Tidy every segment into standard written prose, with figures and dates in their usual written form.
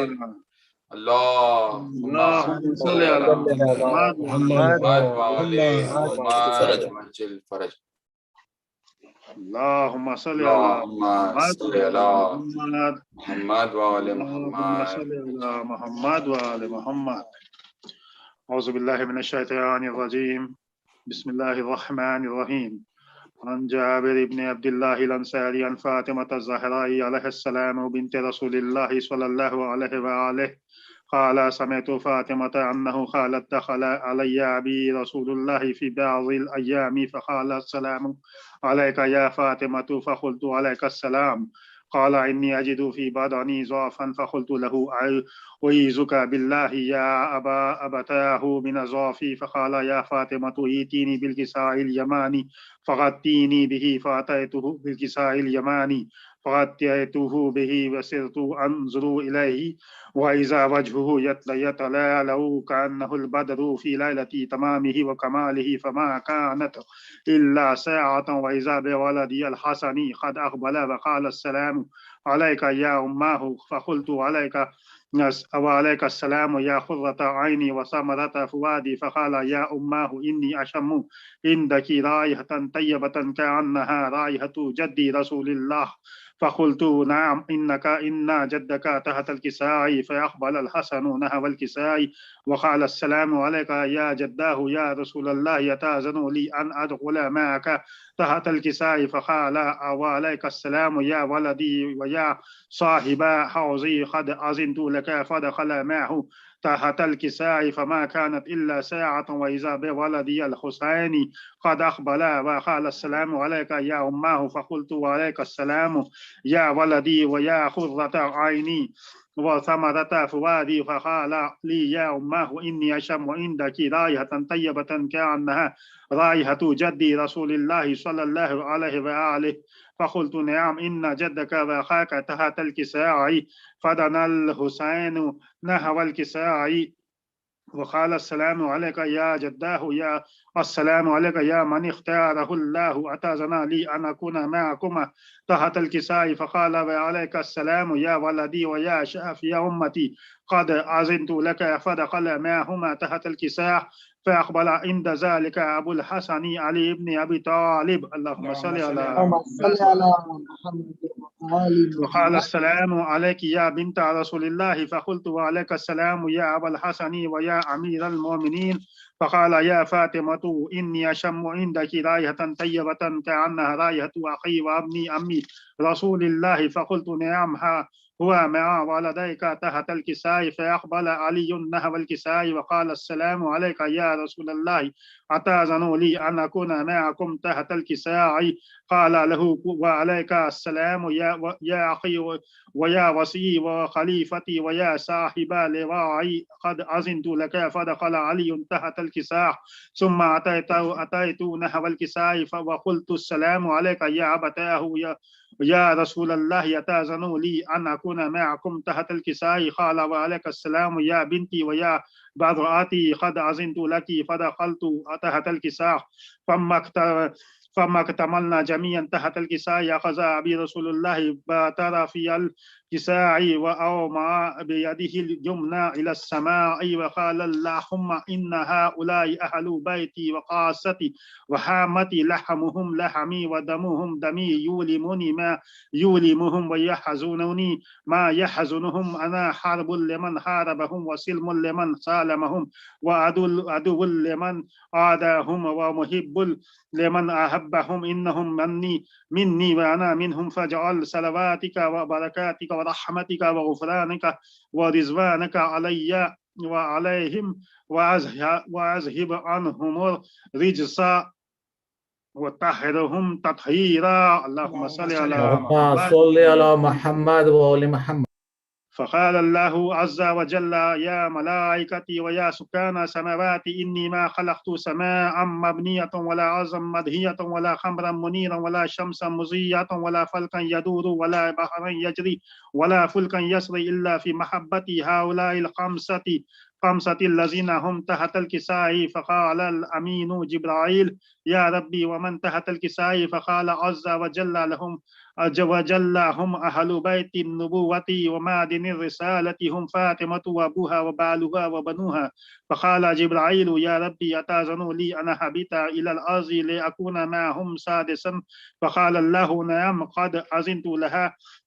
اللهم اللهم صل صل على على محمد محمد وآل محمد وعجل فرج. اللهم صل على اللهم محمد صل على محمد محمد وآل اللهم محمد. صل على محمد وآل محمد. أعوذ بالله من الشيطان الرجيم. بسم الله الرحمن الرحيم. عن جابر بن عبد الله الأنصاري عن فاطمة الزهراء عليه السلام بنت رسول الله صلى الله عليه وآله قال سمعت فاطمة أنه قالت دخل علي أبي رسول الله في بعض الأيام فقال السلام عليك يا فاطمة فقلت عليك السلام. قال إني أجد في بدني ضعفا فقلت له أعيذك بالله يا أبتاه من ضعفي. فقال يا فاطمة ائتيني بالكساء اليماني فغطيني به فأتيته بالكساء اليماني فغطيته به وسرت أنظر إليه وإذا وجهه يتلألأ كأنه البدر في ليلة تمامه وكماله فما كانت إلا ساعة وإذا بولدي الحسن قد أقبل وقال السلام عليك يا أماه. فقلت وعليك السلام يا قرة عيني وثمرة فؤادي. فقال يا أماه إني أشم عندك رائحة طيبة كأنها رائحة جدي رسول الله. فقلت نعم إن جدك تحت الكساء. فأقبل الحسن نحو الكساء وقال السلام عليك يا جداه يا رسول الله يتأذن لي أن أدخل معك تحت الكساء. فقال وعليك السلام يا ولدي ويا صاحب حوزي قد أذنت لك. فدخل معه تحت الكساء فما كانت إلا ساعة وإذا بولدي الحسين قد أقبل وقال السلام عليك يا أماه. فقلت وعليك السلام يا ولدي ويا قرة عيني وثمرة فؤادي. فقال لي يا أماه إني أشم عندك رائحة طيبة كأنها رائحة جدي رسول الله صلى الله عليه وآله. فقلت نعم إن جدك وأخاك تحت الكساء. فدنا الحسين نحو الكساء وقال السلام عليك يا جداه يا السلام عليك يا من اختاره الله أتأذن لي أن أكون معكما تحت الكساء. فقال وعليك السلام يا ولدي ويا شافي أمتي قد أذنت لك. فدخل معهما تحت الكساء فأقبل عند ذلك أبو الحسن علي بن أبي طالب اللهم صل على محمد وآل وقال محمد. السلام عليك يا بنت رسول الله. فقلت وعليك السلام يا أبا الحسن ويا أمير المؤمنين. فقال يا فاطمة إني أشم عندك رائحة طيبة كأنها رائحة أخي وابني أمي رسول الله. فقلت نعم هو مع والديك تحت الكساء. فأقبل علي نحو الكساء وقال السلام عليك يا رسول الله أتأذن لي أن أكون معكم تحت الكساء. قال له وعليك السلام يا أخي ويا وصي وخليفتي ويا صاحب لواعي قد أذنت لك. فدخل علي تحت الكساء ثم أتيت نحو الكساء وقلت السلام عليك يا أبتاه يا رسول الله يتأذن لي أن أكون معكم تحت الكساء. قال وعليك السلام يا بنتي ويا بضعتي قد أذنت لك. فدخلت تحت الكساء فما اكتملنا جميعا تحت الكساء. أخذ أبي رسول الله باتر في الكساء وأومع بيده اليمنى إلى السماء وقال اللهم إن هؤلاء أهل بيتي وقاستي وحامتي لحمهم لحمي ودمهم دمي يؤلمني ما يؤلمهم ويحزنني ما يحزنهم. أنا حرب لمن حاربهم وسلم لمن سالمهم وعدو لمن عاداهم ومحب لمن أحبهم. إنهم مني وأنا منهم. فاجعل صلواتك وبركاتك ورحمتك وغفرانك ورضوانك علي وعليهم وأذهب عنهم الرجس وطهرهم تطهيرا. اللهم صل على اللهم صل على محمد وآل محمد. فقال الله عز وجل يا ملائكتي ويا سكان سماوات إني ما خلقت سماء مبنية ولا أرضا مدهية ولا خمرا منيرا ولا شمسا مضيئة ولا فلكا يدور ولا بحرا يجري ولا فلكا يسري إلا في محبتي هؤلاء الخمسة الذين هم تحت الكساء. فقال الأمين جبرائيل يا ربي ومن تحت الكساء. فقال عز وجل لهم عز وجل هم أهل بيت النبوة ومعدن الرسالة هم فاطمة وأبوها وبالها وبنوها. فقال جبرائيل يا ربي أتأذن لي أن أهبط إلى الأرض لأكون معهم سادسا؟ فقال الله نعم قد أذنت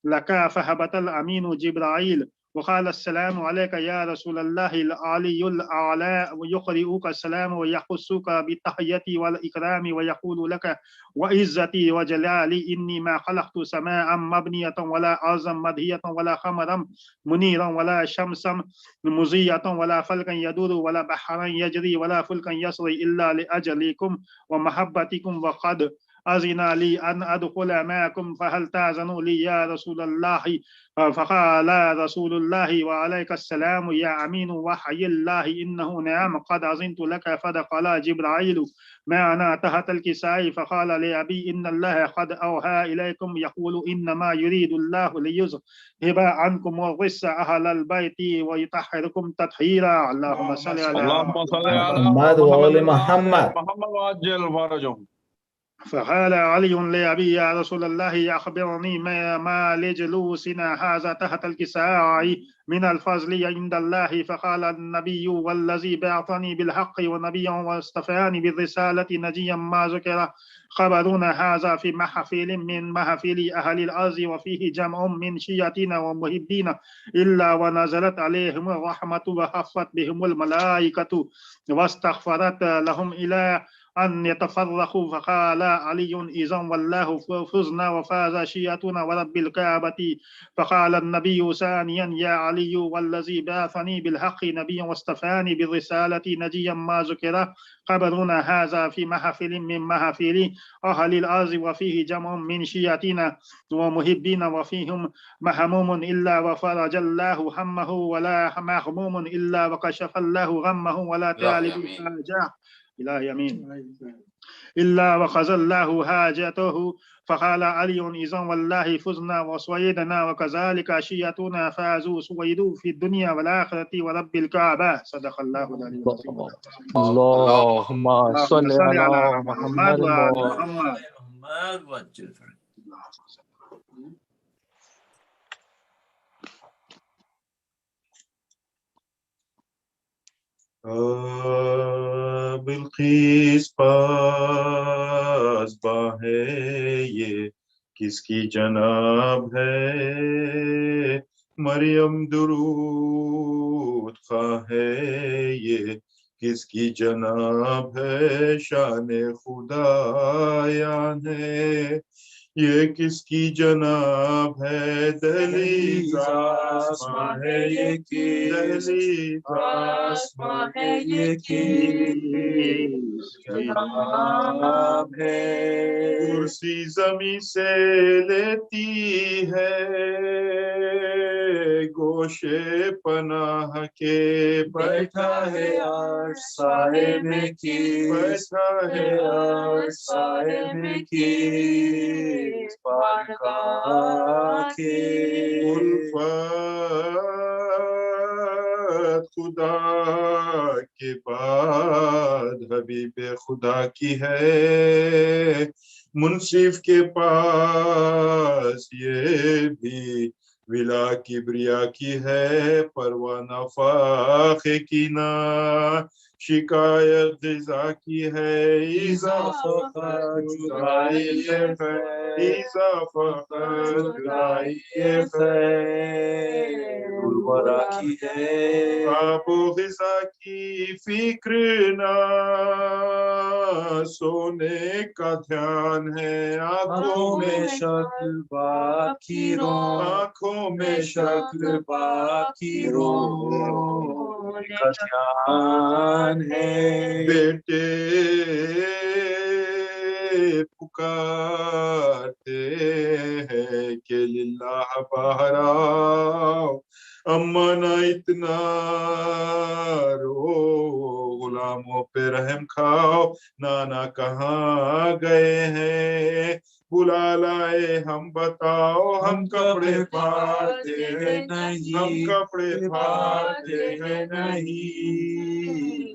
لك. فهبط الأمين جبرائيل وقال السلام عليك يا رسول الله العلي الأعلى ويقرئك السلام ويخصك بالتحية والإكرام ويقول لك وعزتي وجلالي إني ما خلقت سماء مبنية ولا أرضا مدهية ولا قمرا منيرا ولا شمسا مضية ولا فلكا يدور ولا بحرا يجري ولا فلكا يسري إلا لأجلكم ومحبتكم وقد أذن لي أن أدخل معكم فهل تأذن لي يا رسول الله؟ فقال رسول الله وعليك السلام يا أمين وحي الله إنه نعم قد أذنت لك. فدخل جبرائيل معنا تحت الكساء فقال لأبي إن الله قد أوحى إليكم يقول إنما يريد الله ليذهب عنكم الرجس أهل البيت ويطهركم تطهيرا. اللهم صل على محمد وآل محمد. وعجل فرجهم. فقال علي لأبي يا رسول الله أخبرني ما لجلوسنا هذا تحت الكساء من الفضل عند الله. فقال النبي والذي بعثني بالحق ونبيا واصطفاني بالرسالة نجيا ما ذكر خبرنا هذا في محفل من محافل أهل الأرض وفيه جمع من شيعتنا ومحبين إلا ونزلت عليهم الرحمة وخفت بهم الملائكة واستغفرت لهم إلى أن يتفرقوا. فقال علي إذا والله فزنا وفاز شيعتنا ورب الكعبة. فقال النبي ثانيا يا علي والذي بعثني بالحق نبيا واصطفاني بالرسالة نجيا ما ذكر خبرنا هذا في محفل من محافل أهل الأرض وفيه جمع من شيعتنا ومحبين وفيهم مهموم إلا وفرج الله همه ولا مهموم إلا وكشف الله غمه ولا طالب حاجة إلى يمين إلا وخذ الله حاجته. فقال علي إذا والله فزنا وسويدنا وكذلك شيعتنا فازوا سويدوا في الدنيا والآخرة ورب الكعبة. صدق الله العلي العظيم. اللهم صل على محمد وعجل فرجهم. بلقیس پاسباں ہے یہ کس کی جناب ہے مریم درود خواہ ہے یہ کس کی جناب ہے شان خدایان ہے یہ کس کی جناب ہے دہلیز آسماں ہے یہ دہلیز آسماں ہے یہ کس جناب ہے کرسی زمین سے لیتی ہے گوشے پناہ کے بیٹھا ہے عرش سائے میں کی بیٹھا ہے عرش سائے میں کی بارگاہ کے الفت خدا کے بعد حبیب خدا کی ہے منصف کے پاس یہ بھی ولا کبریا کی ہے پروانہ فاخے کی نہ شکایت غذا کی ہے اضافہ جدائی ہے اضافہ جدائی ہے الورا کی ہے آب و غذا کی فکر نہ سونے کا دھیان ہے آنکھوں میں شکل باقی رو آنکھوں میں شکل باقی رو کا دھیان ہے بیٹے پکارتے ہیں کہ للہ باہر آؤ اما نہ اتنا رو غلاموں پہ رحم کھاؤ نانا کہاں گئے ہیں بلا لائے ہم بتاؤ ہم کپڑے پھاڑتے ہیں نہیں ہم کپڑے پھاڑتے ہیں نہیں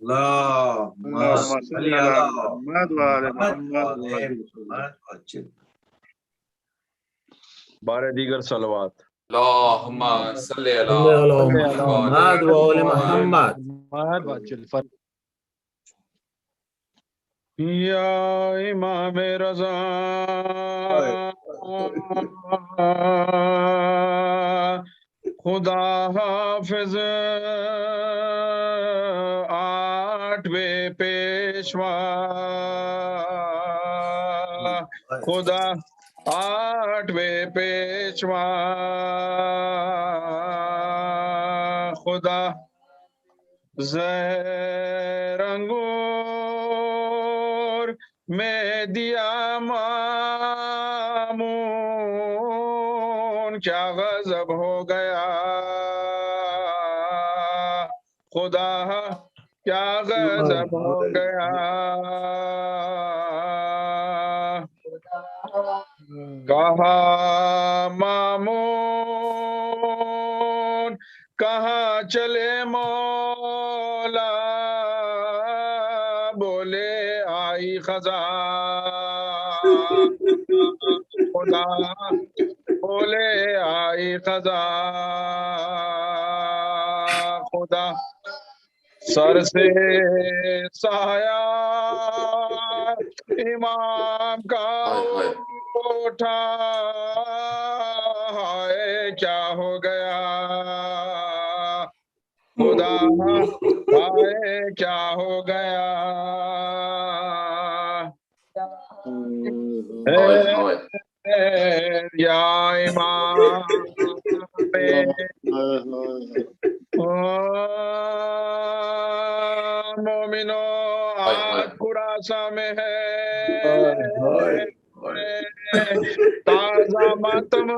اللهم صل على محمد وعلى محمد. بارہ دیگر صلوات. اللهم صل على محمد و آل محمد. یا امام رضا خدا حافظ آٹھویں پیشوا، خدا آٹھویں پیشوا، خدا زہر انگور میں دیا مامون، کیا غضب ہو گیا خدا، کیا غضب ہو گیا، کہا مامون کہاں چلے مولا، بولے آئی خزاں، خدا بولے آئی خزاں، خدا سر سے سایہ امام کا اٹھا، ہائے کیا ہو گیا خدا، ہائے کیا ہو گیا، یا امام مومنو آج خراساں میں ہے تازہ ماتم،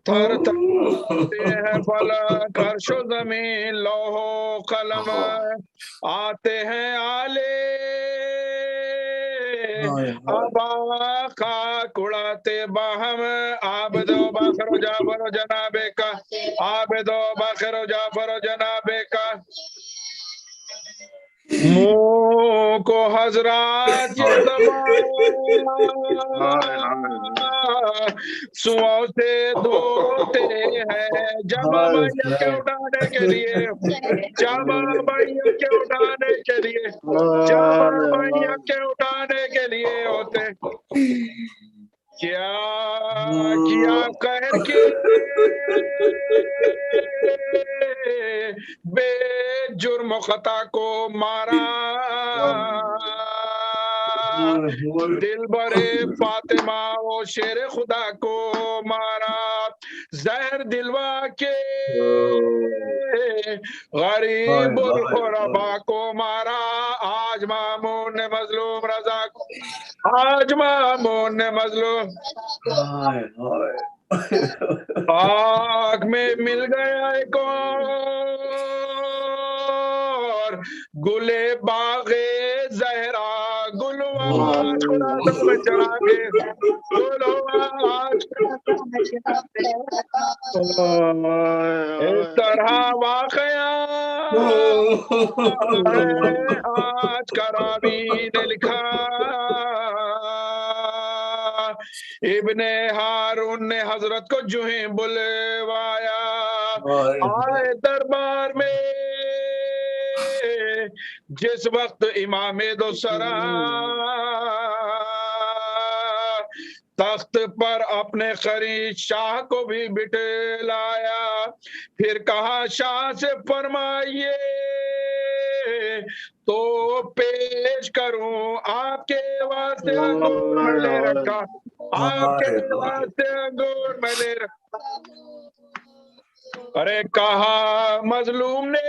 تھر تھرتے ہیں فلک عرش و زمین لوح و قلم، آتے ہیں آلے ابا خاک اڑاتے باہم، عابد و باخر و جعفر و جنابے کا، عابد و باخر و جعفر و جنابے کا، منہ کو حضرات یہ زبان سوؤں سے دھوتے ہیں، جمع بھائیوں کے اٹھانے کے لیے، جمع بھائیوں کے اٹھانے کے لیے، جمع بھائیوں کے اٹھانے کے لیے ہوتے، کیا کیا قہر کے بے جرم و خطا کو مارا، دل برے فاطمہ و شیر خدا کو مارا، زہر دلوا کے غریب الغربا کو مارا، آج مامون نے مظلوم رضا کو، آج مامون نے مظلوم آگ میں مل گیا ایک اور گلے باغ زہرا، گلواج خراساں میں چڑھا کے، گلواج اس طرح واقعہ آج کراوی نے لکھا، ابن ہارون نے حضرت کو جو ہی بلوایا، آئے دربار میں جس وقت امام دو سرا، تخت پر اپنے قریب شاہ کو بھی بٹھلایا، پھر کہا شاہ سے فرمائیے تو پیش کروں آپ کے واسطے انگور میں لے رکھا، آپ کے واسطے انگور میں لے رکھا، ارے کہا مظلوم نے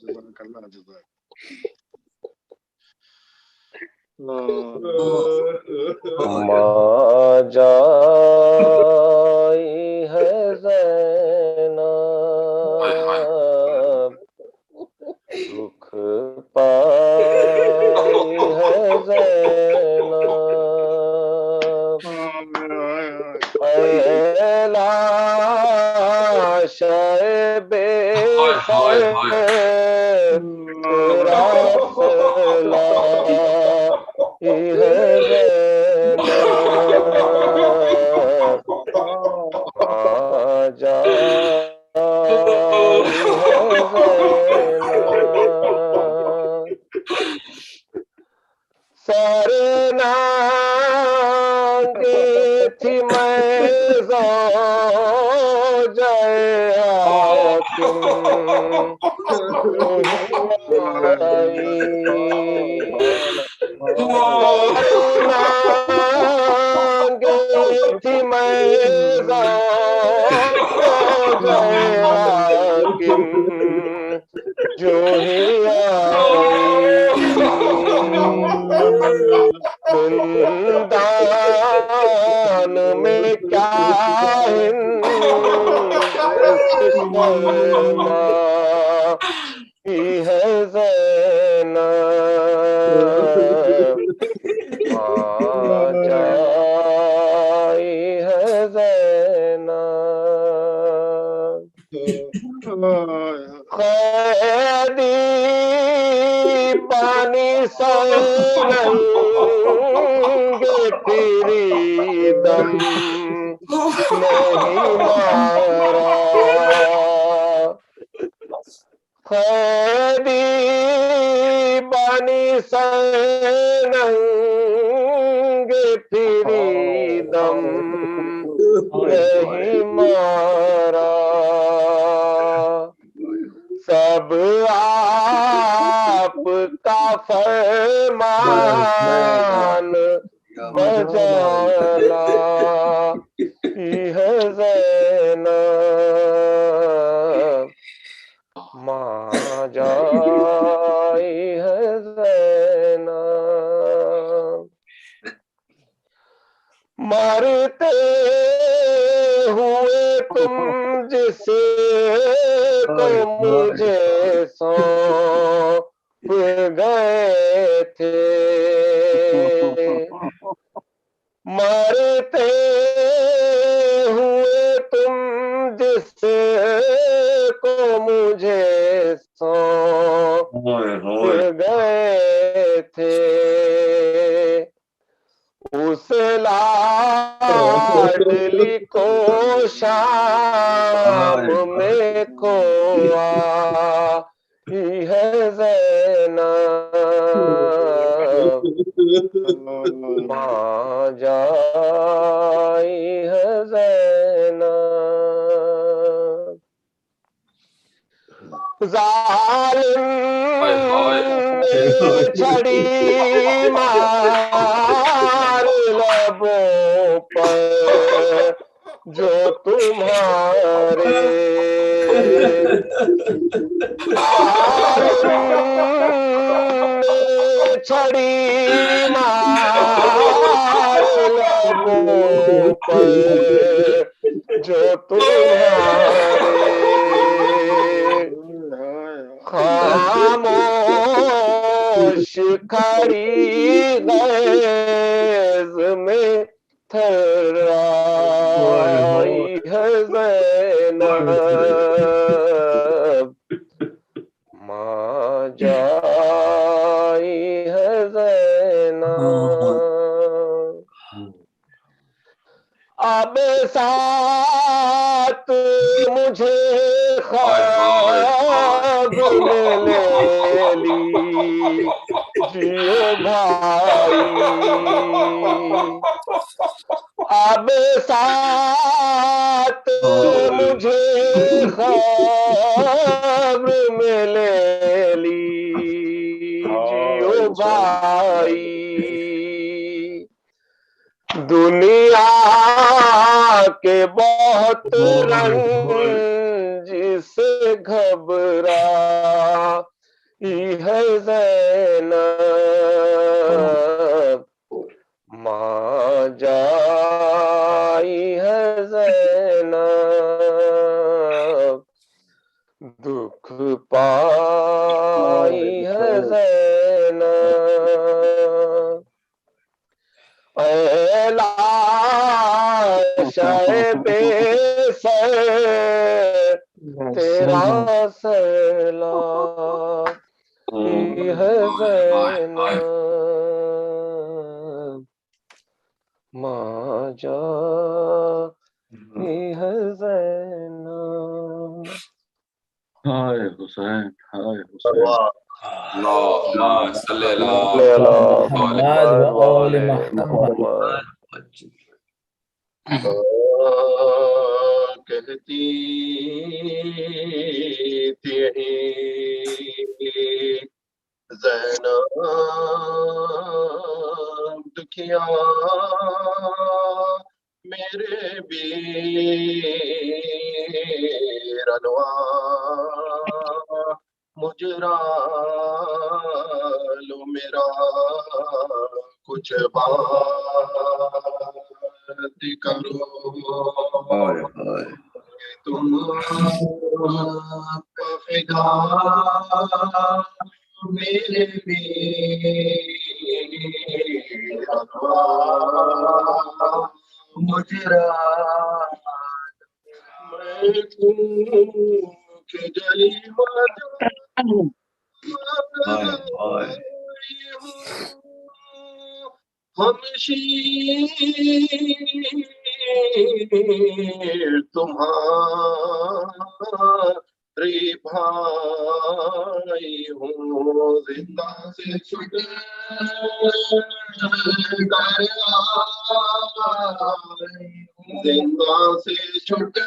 جزاک اللہ جزاک ماں جائی ہے زینب، دکھ پائی ہے زینب، اے لاشائے بے سر تیرا سلا جو ہی زندان میں کیا ہے زینب، ماں جائی ہے زینب، قیدی بانی سنگے تیری دم نہیں مارا، قیدی بانی سنگے تیری دم نہیں مارا، سب آپ کا فرمان بجانا ہے زینب، ماں جائی ہے زینب، مارتے ہوئے تم جس کو مجھے سونپ گئے تھے، مارتے ہوئے تم جس کو مجھے سونپ گئے تھے، اس لاڈلی کو شام میں کو آئی ہے زینب، ماں جائی ہے زینب، ظالم نے چھڑی مار لبوں پر جو تمہارے، ظالم نے چھڑی مار لبوں پر جو تمہارے، خاموش کھڑی غیظ میں تھرائی ہے ہے زینب ماں جائی ہے زینب اب ساتھ مجھے خواب میں لے لی جیو بھائی اب ساتھ مجھے خواب میں لے لی جیو بھائی دنیا کے بہت رنج سے گھبرا ہے زینب ماں جائی ہے زینب دکھ پائی ہے زینب اے لاشے بے سر تیرا سیلاب ہے زینب ماں جائی ہے زینب ہائے حسین ہائے حسین اللهم صل على محمد وآل محمد کہتی تھی زینب دکھیا میرے بیرنوا مجرا لو میرا کچھ بات کرو تم فدا میرے بیرنوا مجرا میں تم کے جلی ہمشیر تمہاری بھائی ہوں زندہ سے چھٹ زندہ سے چھٹ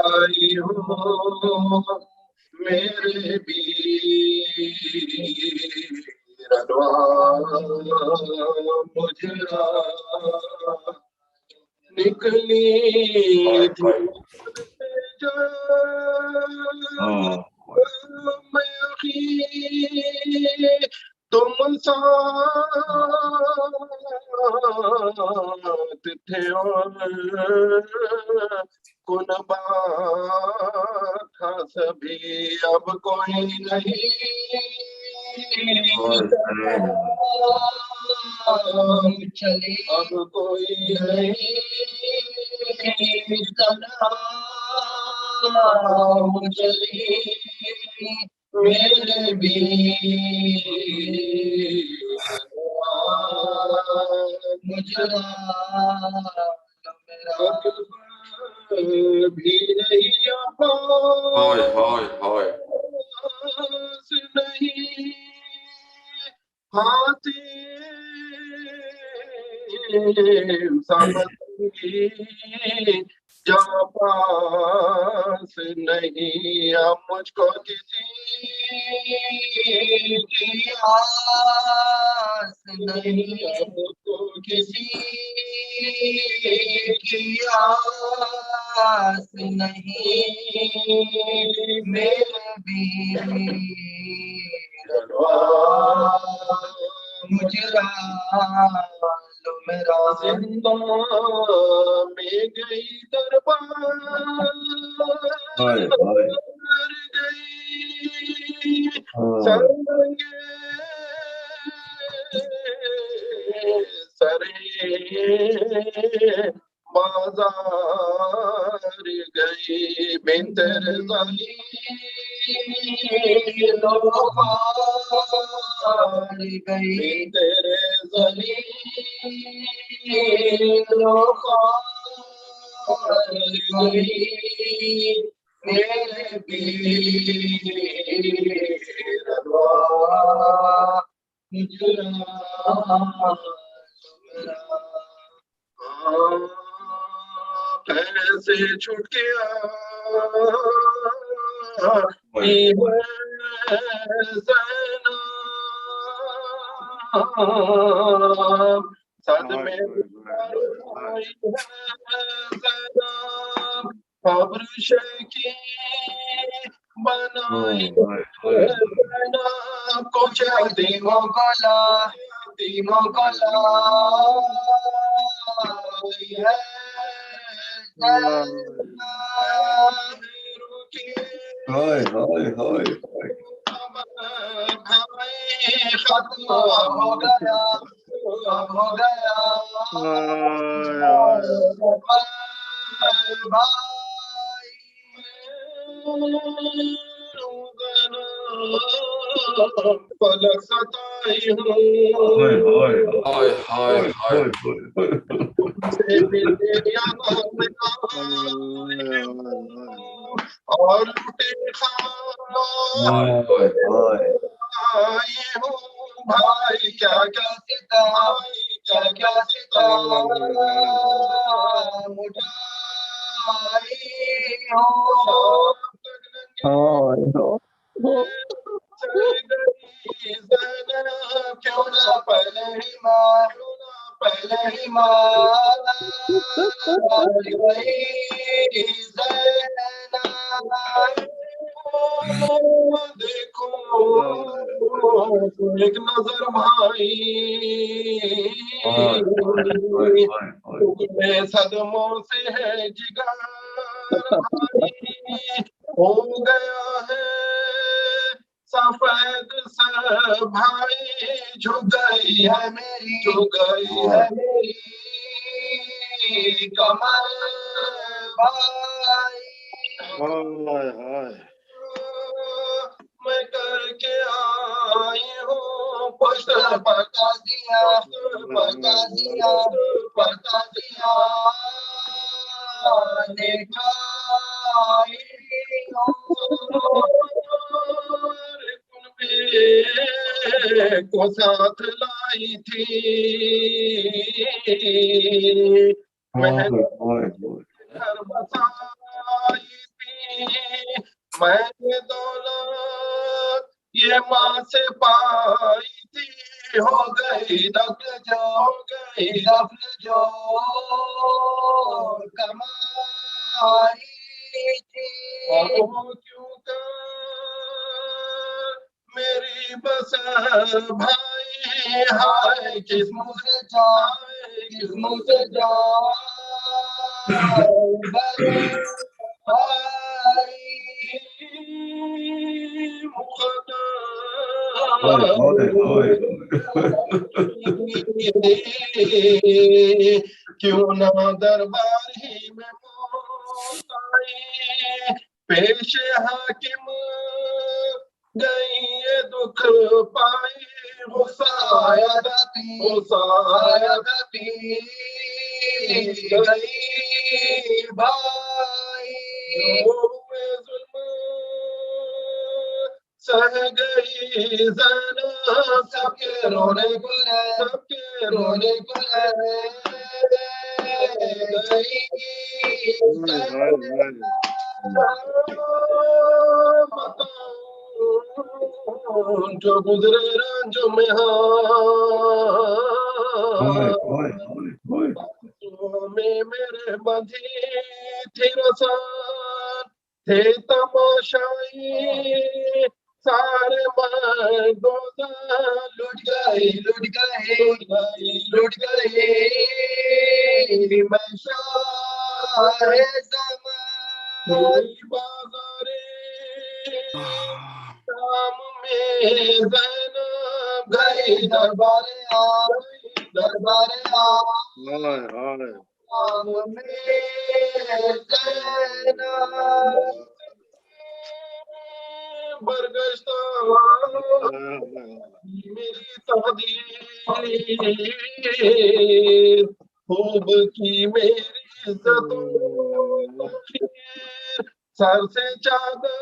آئی ہوں میرے بیرنوا مجرا نکلی تھی تم ساتھ تھے کنبا تھا سبھی اب کوئی نہیں چلی اب کوئی نہیں چلی میرے مجرا بھی نہیں نہیں ہاتھی جا پاس نہیں اب مجھ کو کسی کی آس نہیں اب کو کسی کی آس نہیں میرے بیرنوا مجرا لو میرا زندہ میں گئی دربار مر گئی سرے بازار گئی بن تیرے ذلیل و خوار گئی تیرے ذلیل و خوار گئی میرے پیر ادوار کیسے چھوٹ گیا زینب صدمے قبر شکی بنائی زینب کو دیموں گلا ہے ختم ہو گیا فلک ستائی ہوں اور لوٹے خواہ بھائی کیا کیوں نہ پہلے ہی مار گئی دیکھو ایک نظر بھائی میں صدموں سے ہے جگر ہو گیا ہے سفید سر بھائی جھک گئی ہے میری کمر بھائی میں کر کے آئی ہوں پشت پتا دیا کو ساتھ لائی تھی میں گھر بسائی تھی میں نے دولت یہ ماں سے پائی تھی ہو گئی دفن جو کمائی تھی کیوں کر میری بس بھائی ہائے کس منہ سے کیوں نہ دربار ہی میں موت آئی پیش حاکم گئی یہ دکھ پائی غصہ آیا تھی گئی بھائی ظلم سہ گئی زینب سب کے رونے کو گئی جو گزرے رنج میں میں میرے بندھی تھی رسان تھے تماشائی سارے مردوں لٹ گئی میں شاہ زمان بازارے شام میں زینب گئی دربار دربار ہائے ہائے عام میں دینا برگشتہ میری تقدیر خوب کی میری عزتوں سر سے چادر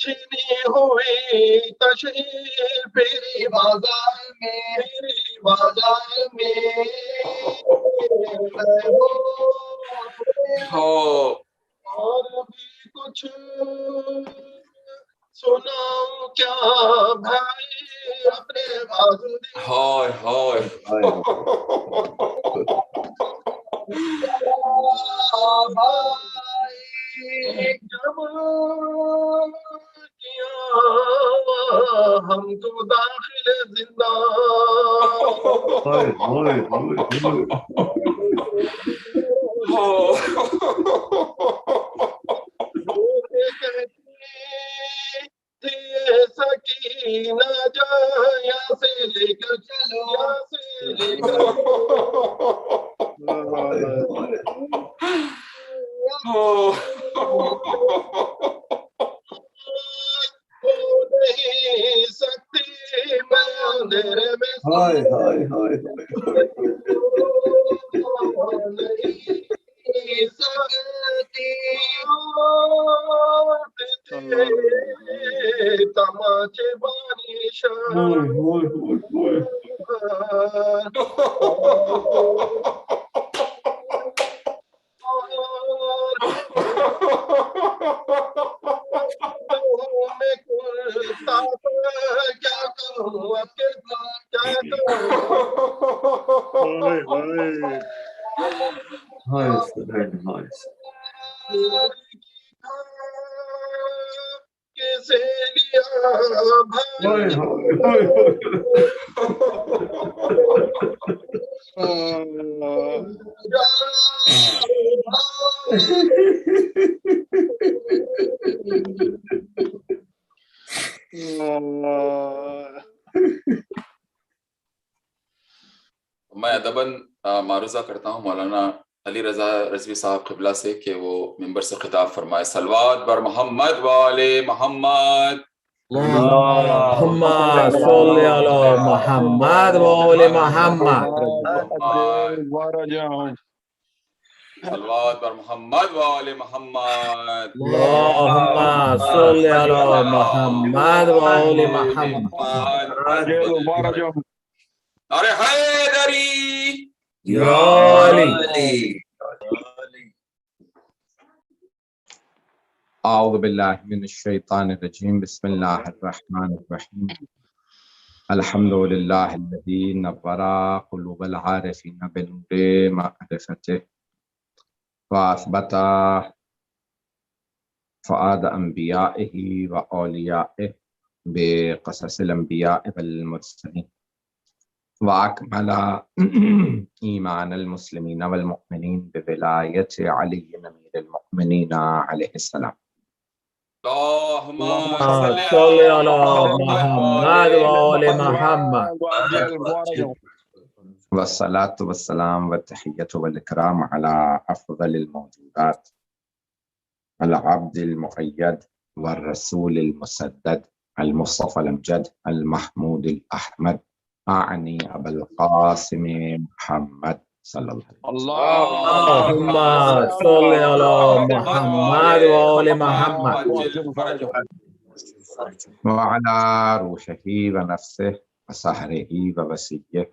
چھینی ہوئی تشہیر پھری بازار میں ہو اور بھی کچھ سناؤں کیا بھائی اپنے بازو ہائے ہائے جب کیا ہم تو داخل زندہ سکینہ جا یہاں سے لے کر چلو یہاں سے لے کر نہیں سکتی میں اندھیرے میں نہیں سکتی تماچے بانی کیا کروں اب کیا کروں کیسے لیا بھائی میں ادباً معروضہ کرتا ہوں مولانا علی رضا رضوی صاحب قبلہ سے کہ وہ ممبر سے خطاب فرمائے. صلوات بر محمد و آل محمد. اللهم صل على محمد وآل محمد. صلوات بر محمد و آل محمد. اللهم صل على محمد وآل محمد. نعرہ حیدری یا علی. اعوذ باللہ من الشیطان الرجیم بسم اللہ الرحمن الرحیم الحمد للہ الذی نور قلوب العارفین بنور معرفته واثبت فؤاد انبیائه واولیائه بقصص الانبیاء والمرسلین واکمل ایمان المسلمین والمؤمنین بولایت علی امیر المؤمنین علیہ السلام. اللہم صل على محمد وآل محمد. والصلاة والسلام والتحیة والإکرام على افضل الموجودات العبد المؤید والرسول المسدد المصطفى الامجد المحمود الاحمد اعنی ابا القاسم محمد صلی اللہ علیہ وسلم. اللهم صل على محمد وآل محمد. وعلى روحه ونفسه وسهره ووسيه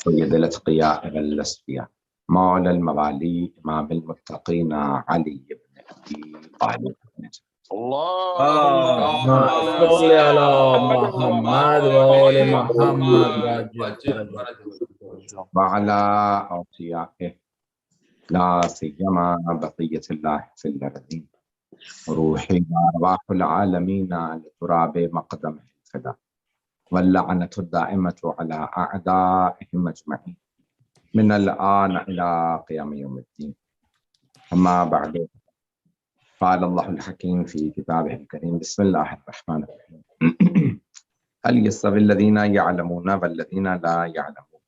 سيد الاتقياء والاصفياء مولى الموالي امام المتقين علي بن ابي طالب. اللهم صل على محمد وآل محمد وعلى أوصيائه لا سيما بقية الله في الأرضين روحي وأرواح العالمين لتراب مقدمه الفدا واللعنة الدائمة على أعدائهم أجمعين من الآن إلى قيام يوم الدين. أما بعد قال الله الحكيم في كتابه الكريم بسم الله الرحمن الرحيم هل يستوي الذين يعلمون والذين لا يعلمون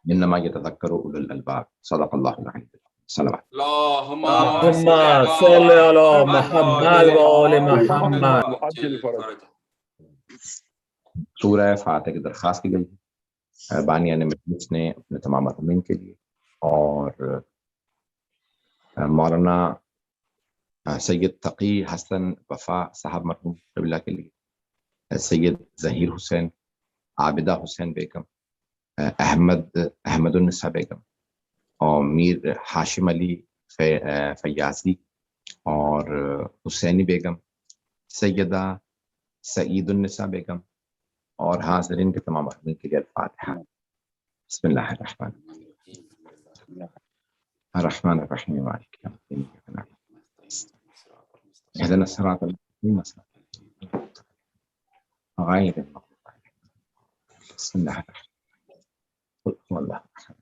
إنما يتذكر أولو الألباب صدق الله العلي صلوات اللهم صل على محمد وآل محمد. عجل فرج. سورہ فاتح کی درخواست کی گئی ہے بانیان مجلس نے اپنے تمام مرحومین کے لیے اور مولانا سید تقی حسن وفا صاحب مرحوم رب اللہ کے لیے، سید ظہیر حسین، عابدہ حسین بیگم، احمد النساء بیگم اور میر ہاشم علی فیاضی اور حسینی بیگم، سیدہ سعید النساء بیگم اور حاضرین کے تمام مرحومین کے لیے الفاتحہ۔ بسم اللہ الرحمن الرحیم مالک یوم الدین اهدنا الصراط المستقیم غیر المغضوب علیہم۔ بسم اللہ الرحمن قل هو الله احد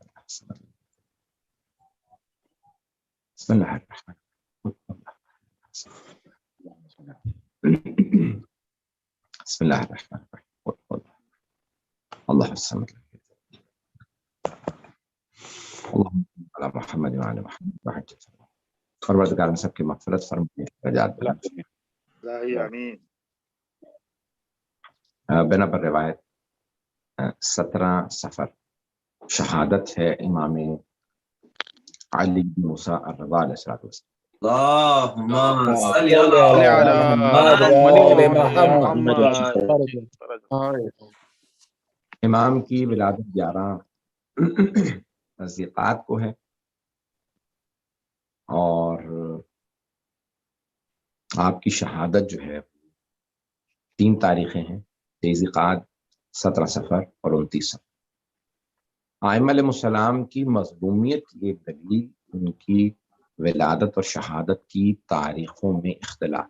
بسم اللہ الرحمن قل هو الله بسم اللہ الرحمن الرحیم قل هو الله اللہ الصمد اللهم صل علی محمد وعلی محمد وحجت پروردگار ہم سب کی مغفرت فرمائے، درجات بلند الہی آمین۔ بنا پر روایت 17 صفر شہادت ہے امام علی بن موسیٰ الرضا علیہ السلام۔ اللهم صل على محمد وآل محمد۔ امام کی ولادت 11 ذیقعد کو ہے اور آپ کی شہادت جو ہے 3 تاریخیں ہیں، 23 ذیقعد، 17 صفر اور 29 صفر۔ ائمہ علیہ السلام کی مظلومیت کی ایک دلیل ان کی ولادت اور شہادت کی تاریخوں میں اختلاف۔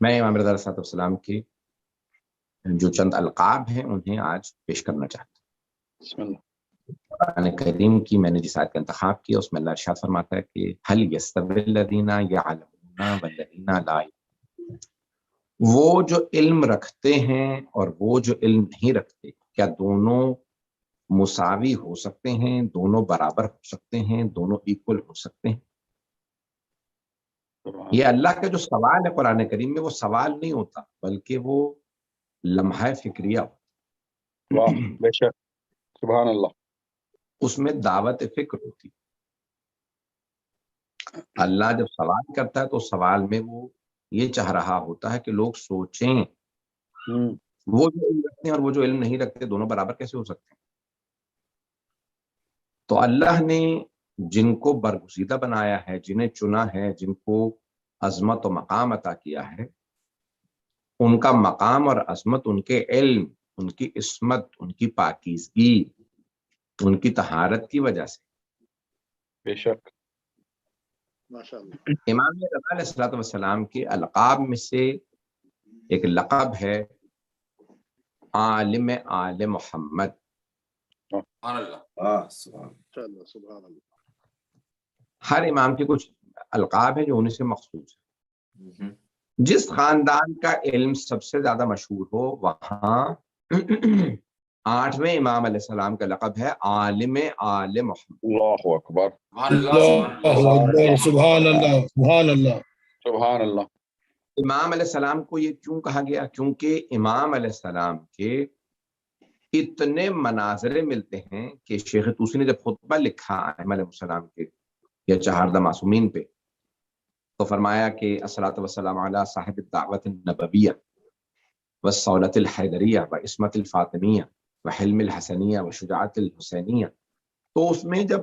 میں امام رضا علیہ السلام کے جو چند القاب ہیں انہیں آج پیش کرنا چاہتا ہوں۔ بسم اللہ۔ قرآن کریم کی میں نے جس آیت کا انتخاب کیا اس میں اللہ ارشاد فرماتا ہے کہ هل يستوي الذين يعلمون والذين لا يعلمون، وہ جو علم رکھتے ہیں اور وہ جو علم نہیں رکھتے کیا دونوں مساوی ہو سکتے ہیں، دونوں برابر ہو سکتے ہیں، دونوں ایکول ہو سکتے ہیں؟ یہ اللہ کا جو سوال ہے قرآن کریم میں وہ سوال نہیں ہوتا بلکہ وہ لمحہ فکریہ ہوتا، واہ بے شک، سبحان اللہ۔ اس میں دعوت فکر ہوتی۔ اللہ جب سوال کرتا ہے تو سوال میں وہ یہ چاہ رہا ہوتا ہے کہ لوگ سوچیں وہ جو علم رکھتے ہیں اور وہ جو علم نہیں رکھتے دونوں برابر کیسے ہو سکتے ہیں؟ تو اللہ نے جن کو برگزیدہ بنایا ہے، جنہیں چنا ہے، جن کو عظمت و مقام عطا کیا ہے، ان کا مقام اور عظمت ان کے علم، ان کی عصمت، ان کی پاکیزگی، ان کی طہارت کی وجہ سے۔ بے شک ماشاءاللہ۔ امام رضا علیہ السلام کے القاب میں سے ایک لقب ہے عالم آل محمد۔ سبحان اللہ۔ ماشاءاللہ، سبحان اللہ۔ ہر امام کے کچھ القاب ہیں جو انہیں سے مخصوص ہے۔ جس خاندان کا علم سب سے زیادہ مشہور ہو وہاں 8ویں امام علیہ السلام کا لقب ہے عالم آل محمد۔ اللہ اکبر، سبحان اللہ، سبحان اللہ۔ سبحان اللہ۔ امام علیہ السلام کو یہ کیوں کہا گیا؟ کیونکہ امام علیہ السلام کے اتنے مناظرے ملتے ہیں کہ شیخ طوسی نے جب خطبہ لکھا امام علیہ السلام کے یا چہاردہ معصومین پہ تو فرمایا کہ الصلاۃ والسلام علی صاحب الدعوت النبویہ والصولۃ الحیدریہ وعصمت الفاطمیہ وحلم الحسنیہ وشجاعت الحسینیہ، تو اس میں جب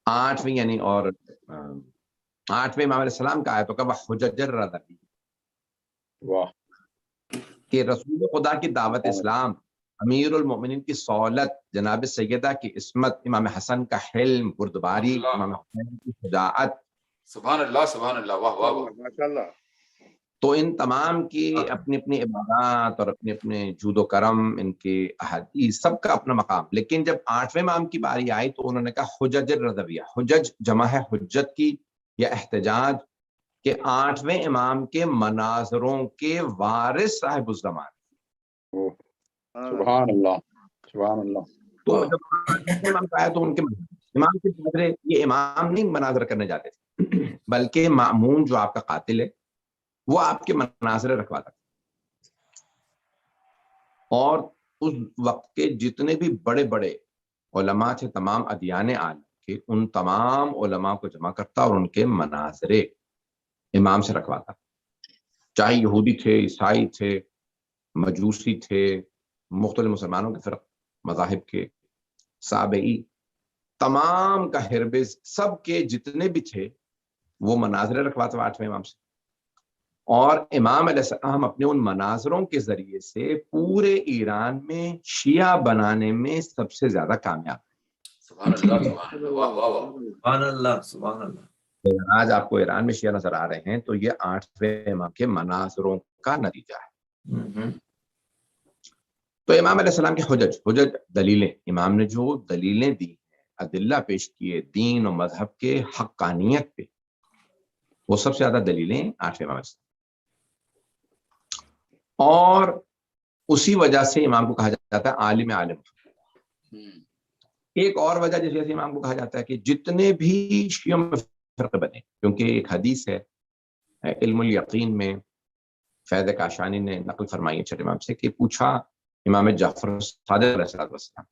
8ویں یعنی اور 8ویں امام علیہ السلام کا آیا تو کہا حجج الرضوی، واہ، کہ رسول خدا کی دعوت اسلام، امیر المومنین کی صولت جناب سیدہ کی عصمت، امام حسن کا حلم بردباری، امام حسین کی شجاعت، سبحان اللہ، سبحان اللہ، واہ واہ واہ۔ ماشاءاللہ۔ تو ان تمام کی اپنی اپنی عبادات اور اپنے اپنے جود و کرم، ان کے احادیث، سب کا اپنا مقام۔ لیکن جب 8ویں امام کی باری آئی تو انہوں نے کہا حجج الرضویہ، حجج جمع ہے حجت کی یا احتجاج کہ 8ویں امام کے مناظروں کے وارث صاحب الزمان. سبحان اللہ سبحان اللہ. تو جب امام کا آیا تو ان کے امام کے مناظرے، یہ امام نہیں مناظر کرنے جاتے تھے بلکہ مأمون جو آپ کا قاتل ہے وہ آپ کے مناظرے رکھواتا تھا. اور اس وقت کے جتنے بھی بڑے بڑے علماء تھے تمام ادیان عالم کے، ان تمام علماء کو جمع کرتا اور ان کے مناظرے امام سے رکھواتا، چاہے یہودی تھے، عیسائی تھے، مجوسی تھے، مختلف مسلمانوں کے فرق مذاہب کے، سابعی، تمام کا ہربز، سب کے جتنے بھی تھے وہ مناظرے رکھواتا 8ویں امام سے. اور امام علیہ السلام اپنے ان مناظروں کے ذریعے سے پورے ایران میں شیعہ بنانے میں سب سے زیادہ کامیاب. سبحان اللہ سبحان اللہ واہ واہ واہ. سبحان اللہ سبحان اللہ. آج آپ کو ایران میں شیعہ نظر آ رہے ہیں تو یہ 8ویں امام کے مناظروں کا نتیجہ ہے. تو امام علیہ السلام کے حجج دلیلیں، امام نے جو دلیلیں دی ہیں، ادلہ پیش کیے دین و مذہب کے حقانیت پہ، وہ سب سے زیادہ دلیلیں 8ویں امام سے. اور اسی وجہ سے امام کو کہا جاتا ہے عالم عالم. ایک اور وجہ جس وجہ سے امام کو کہا جاتا ہے کہ جتنے بھی شیعوں میں فرقے بنے، کیونکہ ایک حدیث ہے علم الیقین میں فیض کاشانی نے نقل فرمائی ہے چھٹے امام سے کہ پوچھا امام جعفر صادق علیہ السلام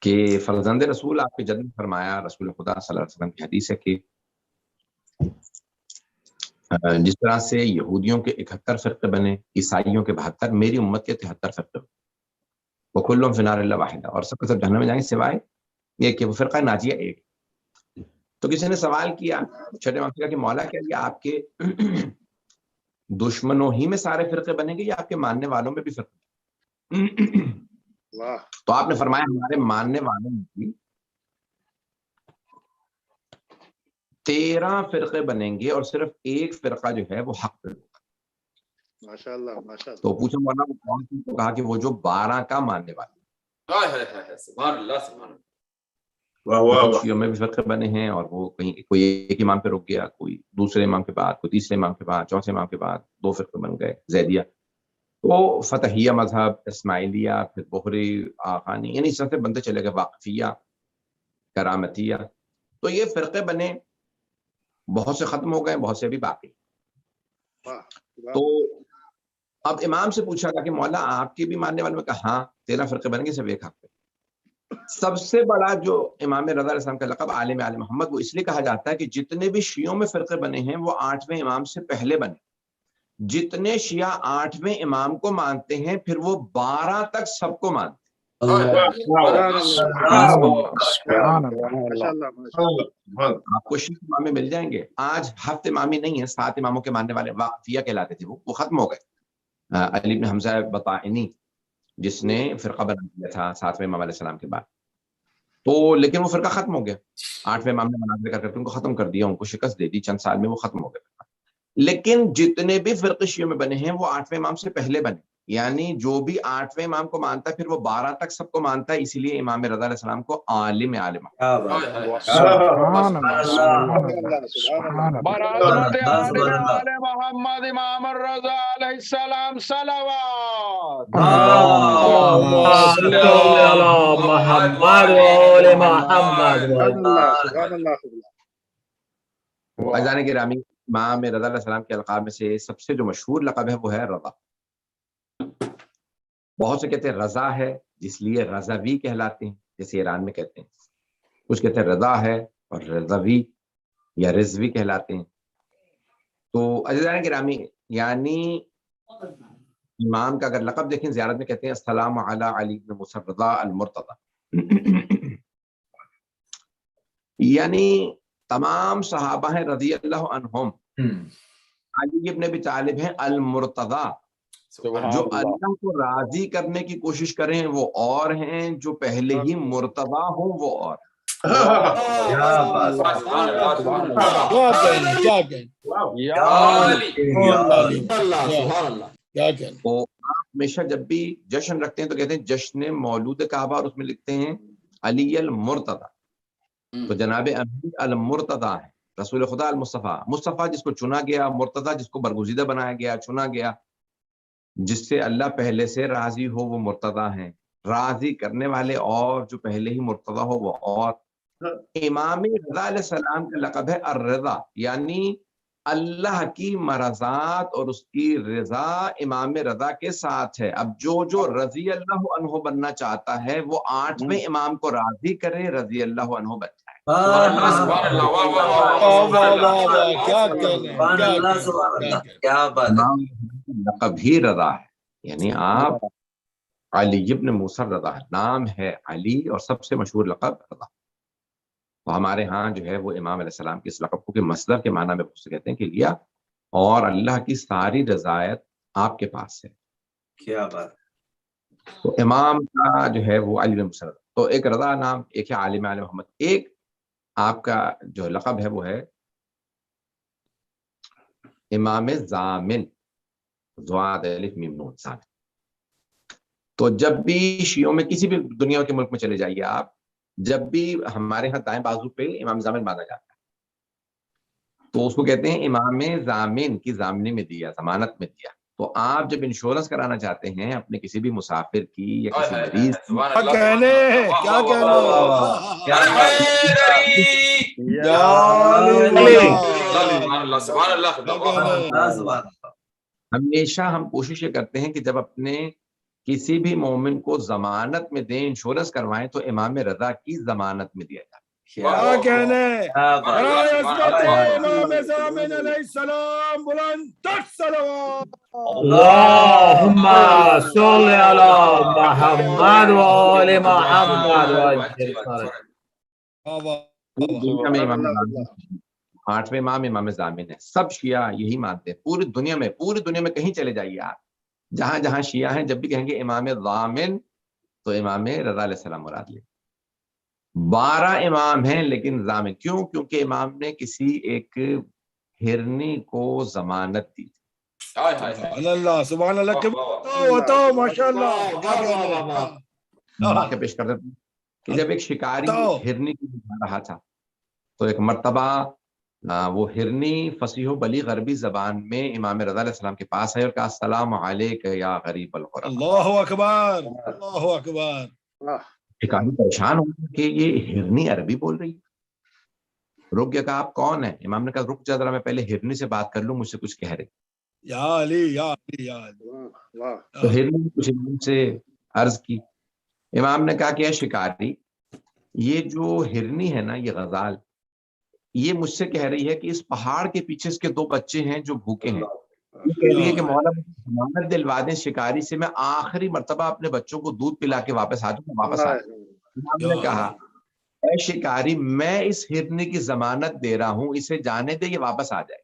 کہ فرزند رسول آپ کے جد میں فرمایا، رسول خدا صلی اللہ علیہ وسلم کی حدیث ہے کہ جس طرح سے یہودیوں کے 71 فرقے بنے، عیسائیوں کے 72، میری امت کے 73 فرقے بنے، وہ کلہم فی النار الا واحدہ، اور سب کے سب جہنم میں جائیں گے سوائے یہ کہ وہ فرقہ ناجیہ ایک. تو کسی نے سوال کیا چھٹے امام سے کہ مولا کیا یہ آپ کے دشمنوں ہی میں سارے فرقے بنیں گے یا آپ کے ماننے والوں میں بھی فرقے؟ تو آپ نے فرمایا ہمارے ماننے والوں میں بھی 13 فرقے بنیں گے اور صرف ایک فرقہ جو ہے وہ حق پہ ہوگا. ماشاءاللہ ماشاءاللہ. تو پوچھا مولانا وہ کون سی؟ تو کہا کہ وہ جو 12 کا ماننے والے. سبحان اللہ سبحان اللہ. شیعوں میں بھی فرقے بنے ہیں اور وہ کہیں کوئی ایک امام پہ رک گیا، کوئی دوسرے امام کے بعد، کوئی تیسرے امام کے بعد، چوتھے امام کے بعد 2 فرقے بن گئے زیدیہ. تو فتحیہ مذہب، اسماعیلیہ، پھر بحری آخانی، یعنی اس طرح سے بنتے چلے گئے، واقفیہ، کرامتیہ. تو یہ فرقے بنے، بہت سے ختم ہو گئے، بہت سے بھی باقی. تو اب امام سے پوچھا گیا کہ مولا آپ کے بھی ماننے والوں میں کہا ہاں 13 فرقے بن گئے، سب ایک حق پہ. سب سے بڑا جو امام رضا علیہ السلام کا لقب عالم عالم محمد، وہ اس لیے کہا جاتا ہے کہ جتنے بھی شیعوں میں فرقے بنے ہیں وہ 8ویں امام سے پہلے بنے. جتنے شیعہ 8ویں امام کو مانتے ہیں پھر وہ 12 تک سب کو مانتے آپ کو شیعہ امامے مل جائیں گے. آج 7 امامی نہیں ہیں، 7 اماموں کے ماننے والے واقفیہ کہلاتے تھے، وہ ختم ہو گئے. علی بن حمزہ بطائنی جس نے فرقہ بنا دیا تھا 7ویں امام علیہ السلام کے بعد، تو لیکن وہ فرقہ ختم ہو گیا. 8ویں امام نے مناظرے کر کے ان کو ختم کر دیا، ان کو شکست دے دی، چند سال میں وہ ختم ہو گیا. لیکن جتنے بھی فرقے شیعوں میں بنے ہیں وہ 8ویں امام سے پہلے بنے، یعنی جو بھی 8ویں امام کو مانتا ہے پھر وہ 12 تک سب کو مانتا ہے. اسی لیے امام رضا علیہ السلام کو عالم عالم. محمد امام الرضا علیہ السلام صلوات. عزیزان گرامی، امام رضا علیہ السلام کے القاب میں سے سب سے جو مشہور لقب ہے وہ ہے رضا. بہت سے کہتے ہیں رضا ہے جس لیے رضوی کہلاتے ہیں، جیسے ایران میں کہتے ہیں. کچھ کہتے ہیں رضا ہے اور رضوی یا رضوی کہلاتے ہیں. تو عزیزان گرامی، یعنی امام کا اگر لقب دیکھیں زیارت میں کہتے ہیں السلام علی علی بن موسیٰ الرضا المرتضی، یعنی تمام صحابہ ہیں رضی اللہ عنہم. علی ابن ابی طالب ہیں المرتضی، جو اللہ کو راضی کرنے کی کوشش کریں وہ اور ہیں، جو پہلے ہی مرتضی ہوں وہ اور. تو ہمیشہ جب بھی جشن رکھتے ہیں تو کہتے ہیں جشن مولود کعبہ، اور اس میں لکھتے ہیں علی المرتضی. تو جناب امیر المرتضی ہے، رسول خدا المصطفیٰ، مصطفیٰ جس کو چنا گیا، مرتضی جس کو برگزیدہ بنایا گیا، چنا گیا، جس سے اللہ پہلے سے راضی ہو وہ مرتضی ہیں، راضی کرنے والے اور جو پہلے ہی مرتضی ہو وہ اور. امام رضا علیہ السلام کا لقب ہے الرضا، یعنی اللہ کی مرضات اور اس کی رضا امام رضا کے ساتھ ہے. اب جو رضی اللہ عنہ بننا چاہتا ہے وہ 8ویں امام کو راضی کرے، رضی اللہ عنہ بن جائے. سبحان اللہ سبحان اللہ، واہ واہ واہ سبحان اللہ. کیا کہنا، کیا بات ہے. لقب ہی رضا ہے، یعنی آپ علی ابن موسیٰ رضا ہے، نام ہے علی اور سب سے مشہور لقب رضا. تو ہمارے ہاں جو ہے وہ امام علیہ السلام کی اس لقب کو کہ مصدر کے معنی میں کہتے ہیں کہ لیا، اور اللہ کی ساری رضایت آپ کے پاس ہے. کیا بات. تو امام کا جو ہے وہ علی بن موسیٰ رضا. تو ایک رضا نام، ایک ہے عالم علی محمد، ایک آپ کا جو لقب ہے وہ ہے امام ضامن، ضاد الف میم نون ضامن. تو جب بھی شیعوں میں کسی بھی دنیا کے ملک میں چلے جائیے آپ، جب بھی ہمارے ہاں دائیں بازو پہ امام ضامن باندھا جاتا ہے تو اس کو کہتے ہیں امام ضامن کی ضامنی میں دیا، ضمانت میں دیا. تو آپ جب انشورنس کرانا چاہتے ہیں اپنے کسی بھی مسافر کی یا کسی مریض کی، کیا کہنے، کیا ہمیشہ ہم کوشش یہ کرتے ہیں کہ جب اپنے کسی بھی مومن کو ضمانت میں دیں، انشورنس کروائیں، تو امام رضا کی ضمانت میں دیا جائے. کیا کہنے. امام ضامن علیہ السلام بلند صلوات. اللهم صل على محمد وآل محمد. پوری دنیا میں امام ضامن، 8ویں امام امام ضامن ہے. سب شیعہ یہی مانتے ہیں پوری دنیا میں کہیں چلے جائیے آپ، جہاں جہاں شیعہ ہیں، جب بھی کہیں گے امام ضامن تو امام رضا علیہ السلام مراد لیں. 12 امام ہیں لیکن ضامن کیوں؟ کیونکہ امام نے کسی ایک ہرنی کو ضمانت دی. سبحان اللہ، سبحان اللہ. بتاؤ ماشاء اللہ. واقعہ پیش کر دیتا ہوں کہ جب ایک شکاری ہرنی کو جا رہا تھا تو ایک مرتبہ وہ ہرنی فصیح و بلیغ عربی زبان میں امام رضا علیہ السلام کے پاس ہے اور کہا السلام علیک یا غریب الغرباء. اللہ اکبر، اللہ اکبر. شکاری پریشان ہو کہ یہ ہرنی عربی بول رہی ہے. رک گیا، کہا آپ کون ہیں؟ امام نے کہا رک جا ذرا، میں پہلے ہرنی سے بات کر لوں، مجھ سے کچھ کہہ رہے. یا علی یا علی یا علی. تو ہرنی نے کچھ امام سے عرض کی. امام نے کہا کہ اے شکاری، یہ جو ہرنی ہے نا، یہ غزال، یہ مجھ سے کہہ رہی ہے کہ اس پہاڑ کے پیچھے اس کے 2 بچے ہیں جو بھوکے ہیں. یہ کہہ رہی ہے کہ مولا ضمانت دلوا دیں شکاری سے، میں آخری مرتبہ اپنے بچوں کو دودھ پلا کے واپس آ جاؤں. واپس آ جاؤں. امام نے کہا اے شکاری، میں اس ہرنی کی ضمانت دے رہا ہوں، اسے جانے دے، یہ واپس آ جائے.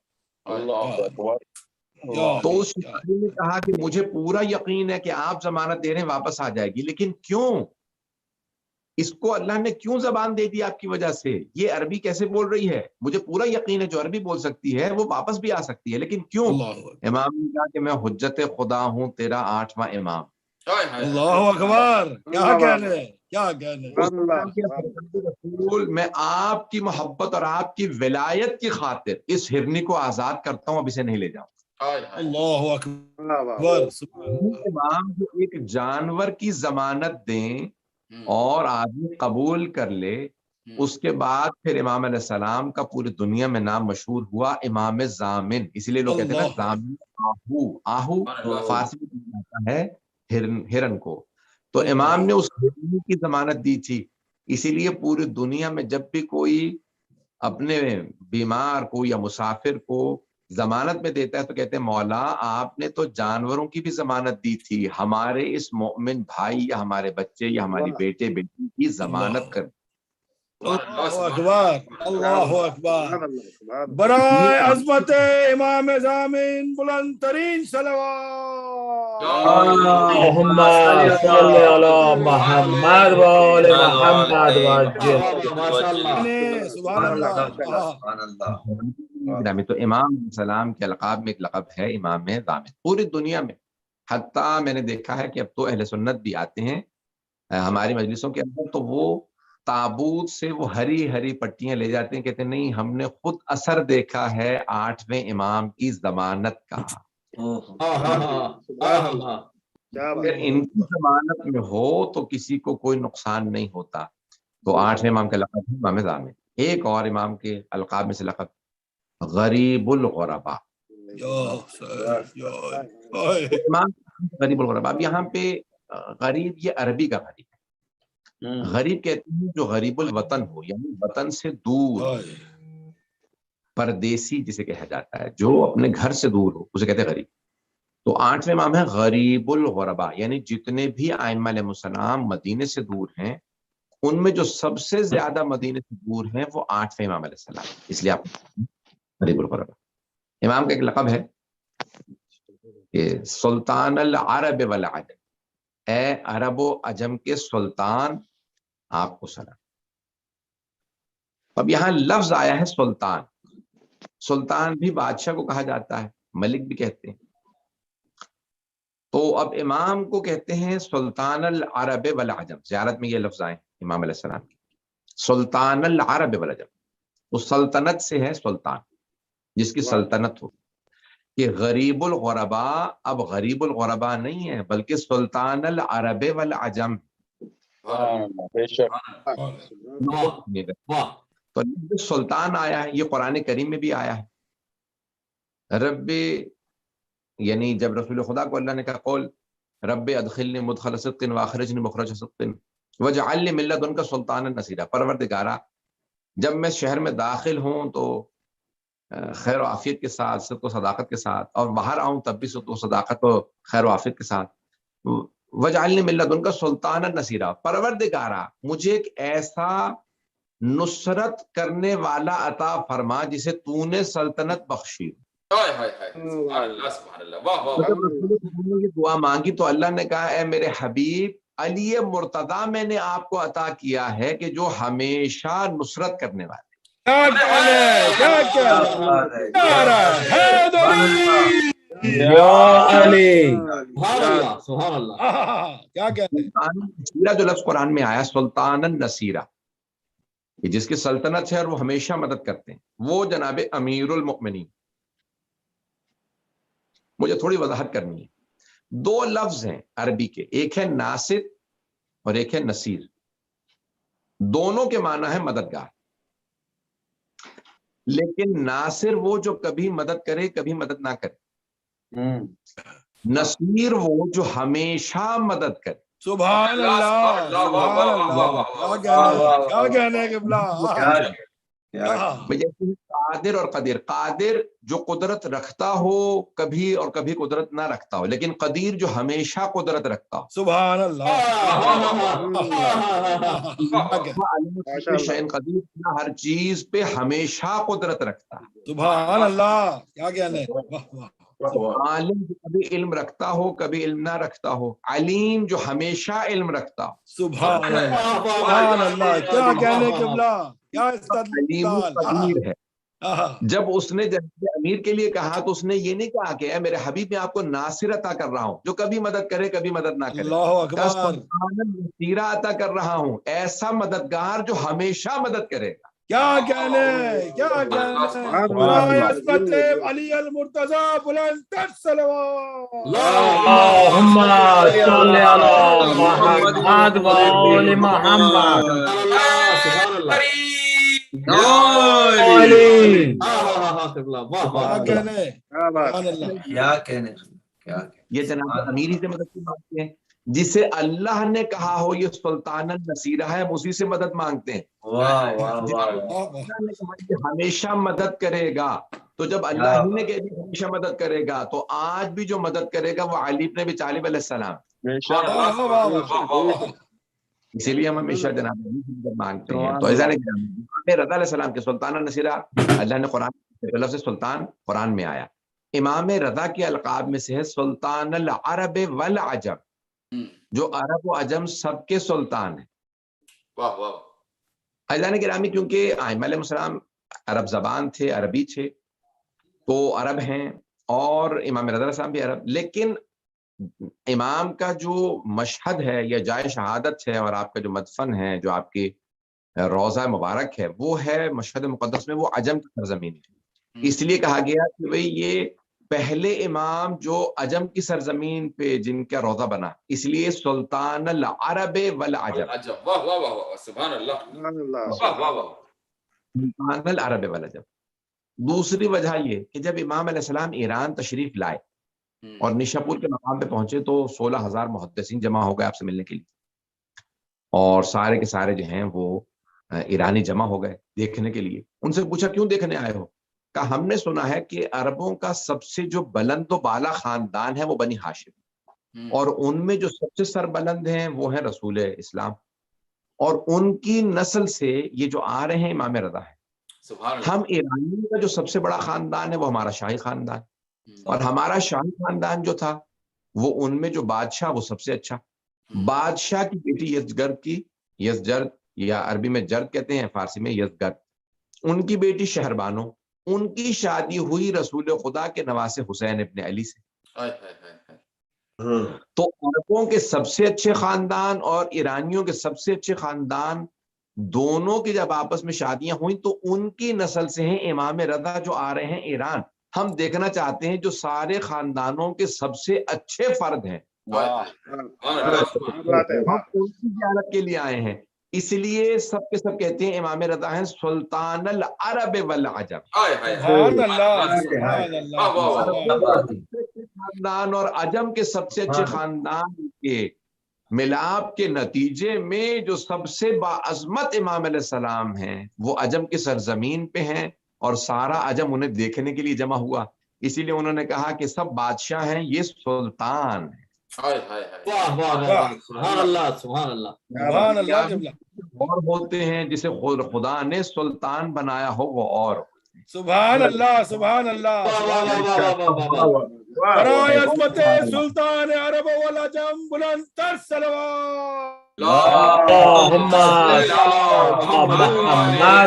تو اس شکاری نے کہا کہ مجھے پورا یقین ہے کہ آپ ضمانت دے رہے ہیں واپس آ جائے گی، لیکن کیوں؟ اس کو اللہ نے کیوں زبان دے دی آپ کی وجہ سے؟ یہ عربی کیسے بول رہی ہے؟ مجھے پورا یقین ہے جو عربی بول سکتی ہے وہ واپس بھی آ سکتی ہے، لیکن کیوں؟ امام نے کہا کہ میں حجت خدا ہوں، تیرا 8واں امام. اللہ اکبر. کیا کہنے، کیا کہنے. رسول، میں آپ کی محبت اور آپ کی ولایت کی خاطر اس ہرنی کو آزاد کرتا ہوں، اب اسے نہیں لے جاؤں. اللہ اکبر. امام جو ایک جانور کی ضمانت دیں اور آدمی قبول کر لے، اس کے بعد پھر امام علیہ السلام کا پوری دنیا میں نام مشہور ہوا امام ضامن. اسی لیے لوگ کہتے ہیں نا ضامن آہو فارسی میں کہتا ہے ہرن کو. تو امام نے اس ہرن کی ضمانت دی تھی، اسی لیے پوری دنیا میں جب بھی کوئی اپنے بیمار کو یا مسافر کو ضمانت میں دیتا ہے تو کہتے ہیں مولا آپ نے تو جانوروں کی بھی ضمانت دی تھی، ہمارے اس مومن بھائی یا ہمارے بچے یا ہماری بیٹے بیٹی کی ضمانت کر. اللہ اکبر، اللہ اکبر. برائے عظمت امام ضامن بلند ترین صلوات. اللهم صل على محمد وآل محمد وعجل. سبحان اللہ. تو امام السلام کے القاب میں ایک لقب ہے امام ضامن. پوری دنیا میں حتیٰ میں نے دیکھا ہے کہ اب تو اہل سنت بھی آتے ہیں ہماری مجلسوں کے اندر، تو وہ تابوت سے وہ ہری ہری پٹیاں لے جاتے ہیں، کہتے ہیں نہیں ہم نے خود اثر دیکھا ہے 8ویں امام کی ضمانت کا، اگر ان کی ضمانت میں ہو تو کسی کو کوئی نقصان نہیں ہوتا۔ تو 8ویں امام کا لقب ہے امام ضامن۔ ایک اور امام کے القاب میں سے لقب غریب الغرباء، امام غریب الغرباء۔ اب یہاں پہ غریب یہ عربی کا غریب ہے، غریب کہتے ہیں جو غریب الوطن ہو، یعنی وطن سے دور، پردیسی جسے کہا جاتا ہے، جو اپنے گھر سے دور ہو اسے کہتے ہیں غریب۔ تو 8ویں امام ہے غریب الغرباء، یعنی جتنے بھی ائمہ علیہ السلام مدینے سے دور ہیں ان میں جو سب سے زیادہ مدینے سے دور ہیں وہ 8ویں امام علیہ السلام، اس لیے آپ غریب الغرباء۔ امام کا ایک لقب ہے کہ سلطان العرب والعجم، اے عرب و عجم کے سلطان آپ کو سلام۔ اب یہاں لفظ آیا ہے سلطان، سلطان بھی بادشاہ کو کہا جاتا ہے، ملک بھی کہتے ہیں۔ تو اب امام کو کہتے ہیں سلطان العرب والعجم، زیارت میں یہ لفظ آئے امام علیہ السلام کی، سلطان العرب والعجم، تو سلطنت سے ہے سلطان، جس کی سلطنت ہو۔ کہ غریب الغرباء اب غریب الغرباء نہیں ہے بلکہ سلطان العرب والعجم۔ تو سلطان آیا ہے، یہ قرآن کریم میں بھی آیا ہے۔ رب یعنی جب رسول خدا کو اللہ نے کہا قول رب ادخلنی مدخل صدق واخرجنی مخرج صدق واجعل لی من لدنک سلطانا نصیرا، پروردگارا جب میں شہر میں داخل ہوں تو خیر و عافیت کے ساتھ، صدق و صداقت کے ساتھ، اور باہر آؤں تب بھی صدق و صداقت و خیر و عافیت کے ساتھ۔ واجعل لی من لدنک سلطانا نصیرا، پروردگارا مجھے ایک ایسا نصرت کرنے والا عطا فرما جسے تو نے سلطنت بخشی۔ جب رسول نے دعا مانگی تو اللہ نے کہا اے میرے حبیب علی مرتضی میں نے آپ کو عطا کیا ہے کہ جو ہمیشہ نصرت کرنے والے۔ جو لفظ قرآن میں آیا سلطان النصیرہ، جس کی سلطنت ہے اور وہ ہمیشہ مدد کرتے ہیں، وہ جناب امیر المؤمنین۔ مجھے تھوڑی وضاحت کرنی ہے، دو لفظ ہیں عربی کے، ایک ہے ناصر اور ایک ہے نصیر، دونوں کے معنی ہے مددگار، لیکن ناصر وہ جو کبھی مدد کرے کبھی مدد نہ کرے، نصیر وہ جو ہمیشہ مدد کرے۔ سبحان اللہ، کیا کہنے ہیں قبلہ۔ جیسے قادر اور قدیر، قادر جو قدرت رکھتا ہو کبھی اور کبھی قدرت نہ رکھتا ہو، لیکن قدیر جو ہمیشہ قدرت رکھتا ہو۔ سبحان اللہ، قدیر ہر چیز پہ ہمیشہ قدرت رکھتا ہے۔ سبحان اللہ، کیا کہنے ہیں۔ عالم جو کبھی علم رکھتا ہو کبھی علم نہ رکھتا ہو، علیم جو ہمیشہ علم رکھتا ہو۔ سبحان اللہ، سبحان اللہ، کیا کہنے قبلہ، کیا علیم قدیر ہے۔ جب اس نے جناب امیر کے لیے کہا تو اس نے یہ نہیں کہا کہ اے میرے حبیب میں آپ کو ناصر عطا کر رہا ہوں جو کبھی مدد کرے کبھی مدد نہ کرے، اللہ اکبر، سلطان النصیرہ عطا کر رہا ہوں، ایسا مددگار جو ہمیشہ مدد کرے گا۔ کیا کہنے، کیا کہنے۔ عصمت علی المرتضی بلند صلوات۔ اللہم صلی علی محمد و آل محمد۔ یہ جناب امیر ہی سے مدد کی مانگتے ہیں، جسے اللہ نے کہا ہو یہ سلطان النصیرہ ہے، اسی سے مدد مانگتے ہیں۔ اللہ نے کہا کہ ہمیشہ مدد کرے گا، تو جب اللہ ہی نے کہا کہ ہمیشہ مدد کرے گا تو آج بھی جو مدد کرے گا وہ علی بن ابی طالب علیہ السلام۔ اسی لیے ہم ہمیشہ جناب علی سے مدد مانگتے ہیں۔ تو ایسا نہیں، رضا علیہ السلام کے سلطان النصیرہ اللہ نے قرآن لفظ سلطان قرآن میں آیا۔ امام رضا کے القاب میں سے ہے سلطان العرب والعجم، جو عرب و عجم سب کے سلطان ہیں۔ واہ واہ۔ عزیزان گرامی، کیونکہ ائمہ علیہ السلام عرب زبان تھے، عربی تھے، تو عرب ہیں، اور امام رضا علیہ السلام بھی عرب، لیکن امام کا جو مشہد ہے یا جائے شہادت ہے اور آپ کا جو مدفن ہے جو آپ کی روضہ مبارک ہے وہ ہے مشہد مقدس میں، وہ عجم کی سرزمین ہے۔ اس لیے کہا گیا کہ بھئی یہ پہلے امام جو عجم کی سرزمین پہ جن کا روضہ بنا، اس لیے سلطان العرب والعجم، واہ واہ واہ واہ، سبحان اللہ، سبحان اللہ واہ واہ واہ۔ سلطان العرب والعجم۔ دوسری وجہ یہ کہ جب امام علیہ السلام ایران تشریف لائے اور نشاپور کے مقام پہ پہنچے تو 16,000 محدثین جمع ہو گئے آپ سے ملنے کے لیے، اور سارے کے سارے جو ہیں وہ ایرانی جمع ہو گئے دیکھنے کے لیے۔ ان سے پوچھا کیوں دیکھنے آئے ہو؟ کہا ہم نے سنا ہے کہ عربوں کا سب سے جو بلند و بالا خاندان ہے وہ بنی ہاشم، اور ان میں جو سب سے سربلند ہیں وہ ہیں رسول اسلام، اور ان کی نسل سے یہ جو آ رہے ہیں امام رضا ہے۔ ہم ایرانیوں کا جو سب سے بڑا خاندان ہے وہ ہمارا شاہی خاندان، اور ہمارا شاہی خاندان جو تھا وہ ان میں جو بادشاہ وہ سب سے اچھا، بادشاہ کی بیٹی یزگرد کی، یزجرد یا عربی میں جرد کہتے ہیں، فارسی میں یزگرد، ان کی بیٹی شہربانو، ان کی شادی ہوئی رسول خدا کے نواسے حسین ابن علی سے۔ تو عربوں کے سب سے اچھے خاندان اور ایرانیوں کے سب سے اچھے خاندان دونوں کی جب آپس میں شادیاں ہوئیں تو ان کی نسل سے ہیں امام رضا جو آ رہے ہیں ایران۔ ہم دیکھنا چاہتے ہیں جو سارے خاندانوں کے سب سے اچھے فرد ہیں، ہم ان کی زیارت کے لیے آئے ہیں، اس لیے سب کے سب کہتے ہیں امام رضا ہیں سلطان العرب والعجم۔ سبحان اللہ، سبحان اللہ، خاندان اور عجم کے سب سے اچھے خاندان کے ملاپ کے نتیجے میں جو سب سے باعظمت امام علیہ السلام ہیں وہ عجم کی سرزمین پہ ہیں، اور سارا عجم انہیں دیکھنے کے لیے جمع ہوا، اسی لیے انہوں نے کہا کہ سب بادشاہ ہیں، یہ سلطان ہے۔ واہ واہ واہ، سبحان اللہ، سبحان اللہ، سبحان اللہ، اور ہوتے ہیں جسے خدا نے سلطان بنایا ہو وہ اور۔ سبحان اللہ، سبحان اللہ، برائے عظمت سلطان عرب والعجم بلند تر صلوات۔ اللہم صل علی محمد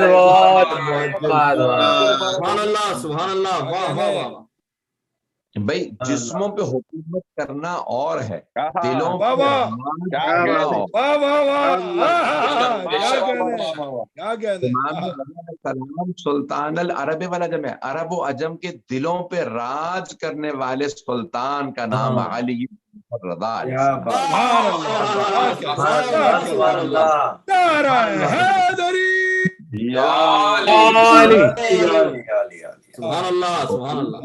و آل محمد۔ سبحان اللہ، سبحان اللہ، واہ واہ واہ۔ بھائی جسموں پہ حکومت کرنا اور ہے، دلوں واہ پہ واہ، رحمان واہ کرنا واہ واہ واہ، کیا کہنے، امام علیہ السلام سلطان العرب والعجم ہے، عرب و عجم کے دلوں پہ راج کرنے والے سلطان کا نام علی رضا علیہ السلام۔ سبحان اللہ، نعرہ حیدری، سبحان اللہ، سبحان اللہ۔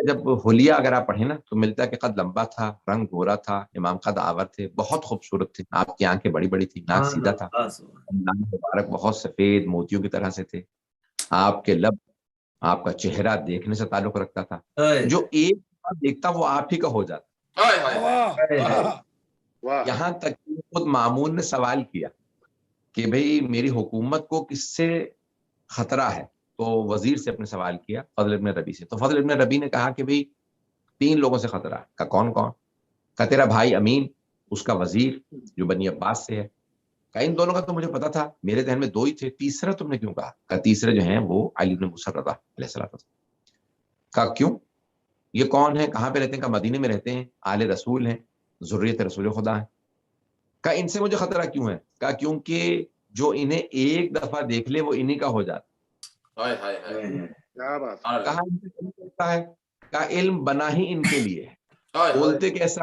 جب حلیہ اگر آپ پڑھیں نا تو ملتا ہے کہ قد لمبا تھا، رنگ گورا تھا، امام قد آور تھے، بہت خوبصورت تھے، آپ کی آنکھیں بڑی بڑی تھی، ناک سیدھا تھا، نام مبارک بہت سفید موتیوں کی طرح سے تھے، آپ کے لب، آپ کا چہرہ دیکھنے سے تعلق رکھتا تھا، جو ایک بار دیکھتا وہ آپ ہی کا ہو جاتا۔ یہاں تک کہ خود مامون نے سوال کیا کہ بھئی میری حکومت کو کس سے خطرہ ہے، تو وزیر سے اپنے سوال کیا، فضل ابن ربی سے، تو فضل ابن ربی نے کہا کہ بھئی 3 لوگوں سے خطرہ ہے۔ کہا کون کون؟ کہا تیرا بھائی امین، اس کا وزیر جو بنی عباس سے ہے۔ کہا ان دونوں کا تو مجھے پتا تھا، میرے ذہن میں 2 ہی تھے، تیسرا تم نے کیوں کہا؟ کہا تیسرے جو ہیں وہ علی بن موسیٰ رضا علیہ السلام۔ کہا کیوں؟ یہ کون ہے، کہاں پہ رہتے ہیں؟ کہا مدینے میں رہتے ہیں، آل رسول ہیں، ذریت رسول خدا ہیں۔ کہا ان سے مجھے خطرہ کیوں ہے؟ کہا کیونکہ جو انہیں ایک دفعہ دیکھ لے وہ انہی کا ہو جاتا۔ کہا ان سے کیوں کرتا ہے؟ کہا علم بنا ہی ان کے لیے ہے، بولتے کیسا؟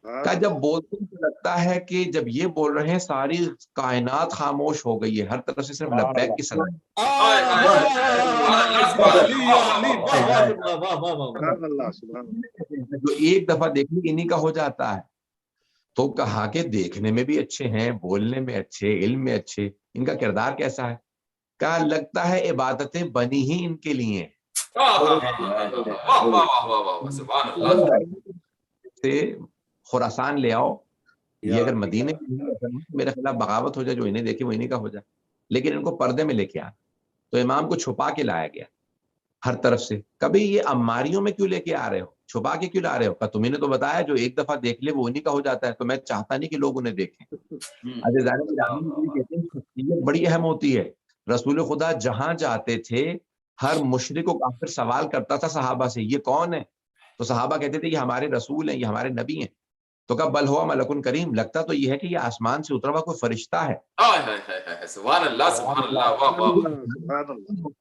کہا جب بولتے تو لگتا ہے کہ جب یہ بول رہے ہیں ساری کائنات خاموش ہو گئی ہے، ہر طرف سے صرف لبیک کی سلام۔ جو ایک دفعہ دیکھنے انہی کا ہو جاتا ہے۔ تو کہا کہ دیکھنے میں بھی اچھے ہیں، بولنے میں اچھے، علم میں اچھے، ان کا کردار کیسا ہے؟ کہا لگتا ہے عبادتیں بنی ہی ان کے لیے سے خراسان لے آؤ، یہ اگر مدینے میرے خلاف بغاوت ہو جائے، جو انہیں دیکھے وہ انہیں کا ہو جائے، لیکن ان کو پردے میں لے کے آ، تو امام کو چھپا کے لایا گیا ہر طرف سے۔ کبھی یہ عماریوں میں کیوں لے کے آ رہے ہو، چھپا کے کیوں لا رہے ہو؟ کہ تمہیں نے تو بتایا جو ایک دفعہ دیکھ لے وہ انہی کا ہو جاتا ہے، تو میں چاہتا نہیں کہ لوگ انہیں دیکھیں۔ شخصیت بڑی اہم ہوتی ہے۔ رسول خدا جہاں جاتے تھے ہر مشرک و کافر سوال کرتا تھا صحابہ سے یہ کون ہے؟ تو صحابہ کہتے تھے یہ ہمارے رسول ہیں، یہ ہمارے نبی ہیں. تو کہا بل ہوا ملکن کریم، لگتا تو یہ ہے کہ یہ آسمان سے اترا ہوا کوئی فرشتہ ہے. سبحان اللہ سبحان اللہ، واہ واہ. سبحان اللہ.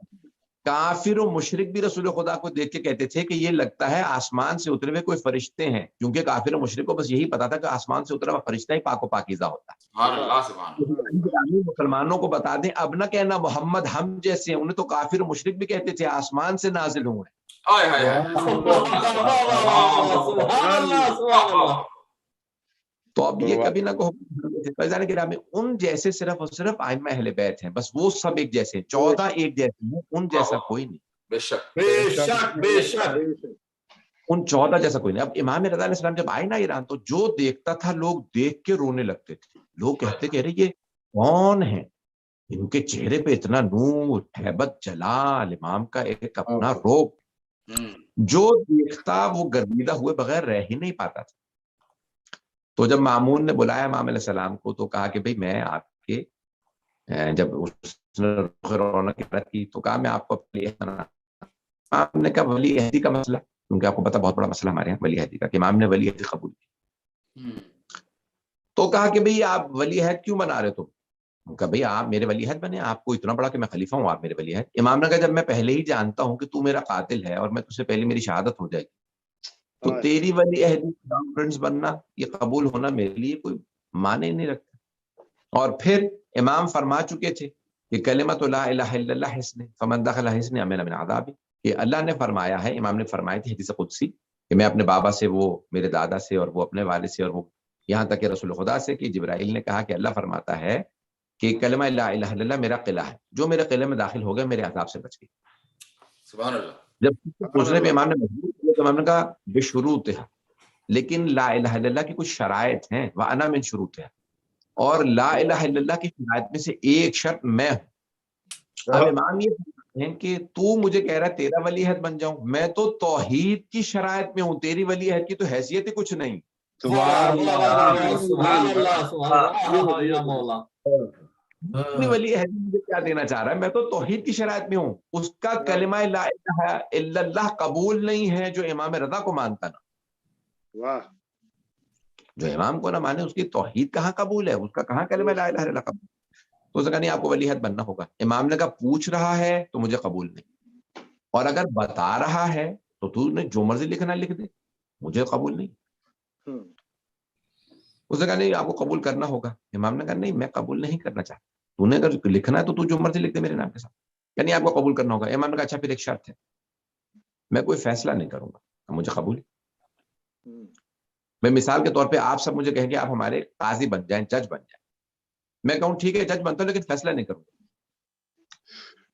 کافر و مشرک بھی رسول خدا کو دیکھ کے کہتے تھے کہ یہ لگتا ہے آسمان سے اترے ہوئے کوئی فرشتے ہیں، کیونکہ کافر و مشرک کو بس یہی پتا تھا کہ آسمان سے اترا ہوا فرشتہ ہی پاک و پاکیزہ ہوتا ہے. سبحان اللہ سبحان اللہ. مسلمانوں کو بتا دیں اب نہ کہنا محمد ہم جیسے ہیں، انہیں تو کافر و مشرک بھی کہتے تھے آسمان سے نازل ہوئے. آئے ہائے ہائے. سبحان اللہ. تو اب یہ کبھی نہ کہو ان جیسے صرف اور صرف ائمہ اہل بیت ہیں، بس وہ سب ایک جیسے، 14 ایک جیسے ہیں، ان جیسا کوئی نہیں. بے شک بے شک بے شک. ان 14 جیسا کوئی نہیں. اب امام رضا علیہ السلام جب آئے نا ایران تو جو دیکھتا تھا لوگ دیکھ کے رونے لگتے تھے. لوگ کہتے کہ ارے یہ کون ہیں، ان کے چہرے پہ اتنا نور، ہیبت، جلال، امام کا ایک اپنا روب. جو دیکھتا وہ گردیدہ ہوئے بغیر رہ ہی نہیں پاتا تھا. تو جب مامون نے بلایا امام علیہ السلام کو تو کہا کہ بھئی میں آپ کے، جب اس نے رونق کی تو کہا میں آپ کو آپ نے کہا ولی عہدی کا مسئلہ، کیونکہ آپ کو پتا بہت بڑا مسئلہ ہمارے یہاں ولی عہدی کا، کہ امام نے ولی عہدی قبول کی. تو کہا کہ بھئی آپ ولی عہد کیوں بنا رہے تم؟ کہا بھئی آپ میرے ولی عہد بنے، آپ کو اتنا بڑا کہ میں خلیفہ ہوں، آپ میرے ولی عہد. امام نے کہا جب میں پہلے ہی جانتا ہوں کہ تو میرا قاتل ہے اور میں تجھ سے پہلے میری شہادت ہو جائے گی تو تیری ولی عہدی فرینڈز بننا، یہ قبول ہونا میرے لیے کوئی معنی نہیں رکھتا. اور پھر امام فرما چکے تھے کہ کلمۃ لا الہ الا اللہ حصن فمن دخل حصن امن من عذاب، کہ اللہ نے فرمایا ہے، امام نے فرمایا تھی حدیث قدسی کہ میں اپنے بابا سے، وہ میرے دادا سے، اور وہ اپنے والد سے، اور وہ یہاں تک کہ رسول خدا سے، کہ جبرائیل نے کہا کہ اللہ فرماتا ہے کہ کلمہ لا الہ الا اللہ میرا قلعہ ہے، جو میرے قلعے میں داخل ہو گیا میرے عذاب سے بچ گئی. سبحان اللہ. جب دوسرے پہ امام نے مجبور کیا تو امام نے کہا بشروطها، لیکن لا الہ الا اللہ کی کچھ شرائط ہیں، وانا من شروطها، اور لا الہ الا اللہ کی شرائط میں سے ایک شرط میں ہوں. اب امام یہ ہیں کہ تو مجھے کہہ رہا ہے تیرا ولی عہد بن جاؤں، میں تو توحید کی شرائط میں ہوں، تیری ولی عہد کی تو حیثیت ہی کچھ نہیں. سبحان اللہ سبحان اللہ سبحان اللہ یا مولا. اپنی ولی عہد مجھے کیا دینا چاہ رہا ہے؟ میں تو توحید کی شرائط میں ہوں. اس کا کلمہ لا الہ الا اللہ قبول نہیں ہے جو امام رضا کو مانتا نا. واہ. جو امام کو نہ مانے اس کی توحید کہاں قبول ہے، اس کا کہاں کلمہ لا الہ الا اللہ قبول. تو اس نے کہا نہیں آپ کو ولی عہد بننا ہوگا. امام نے کہا پوچھ رہا ہے تو مجھے قبول نہیں، اور اگر بتا رہا ہے تو نے جو مرضی لکھنا لکھ دے، مجھے قبول نہیں. اس نے کہا نہیں آپ کو قبول کرنا ہوگا. امام نے کہا نہیں میں قبول نہیں کرنا چاہتا، تو نے اگر لکھنا ہے تو جو مرضی لکھ دے میرے نام کے ساتھ، یعنی آپ کو قبول کرنا ہوگا. امام نے کہا اچھا پھر ایک شرط ہے، میں کوئی فیصلہ نہیں کروں گا، مجھے قبول. میں مثال کے طور پہ آپ سب مجھے کہیں گے آپ ہمارے قاضی بن جائیں، جج بن جائیں، میں کہوں ٹھیک ہے جج بنتا ہوں لیکن فیصلہ نہیں کروں گا،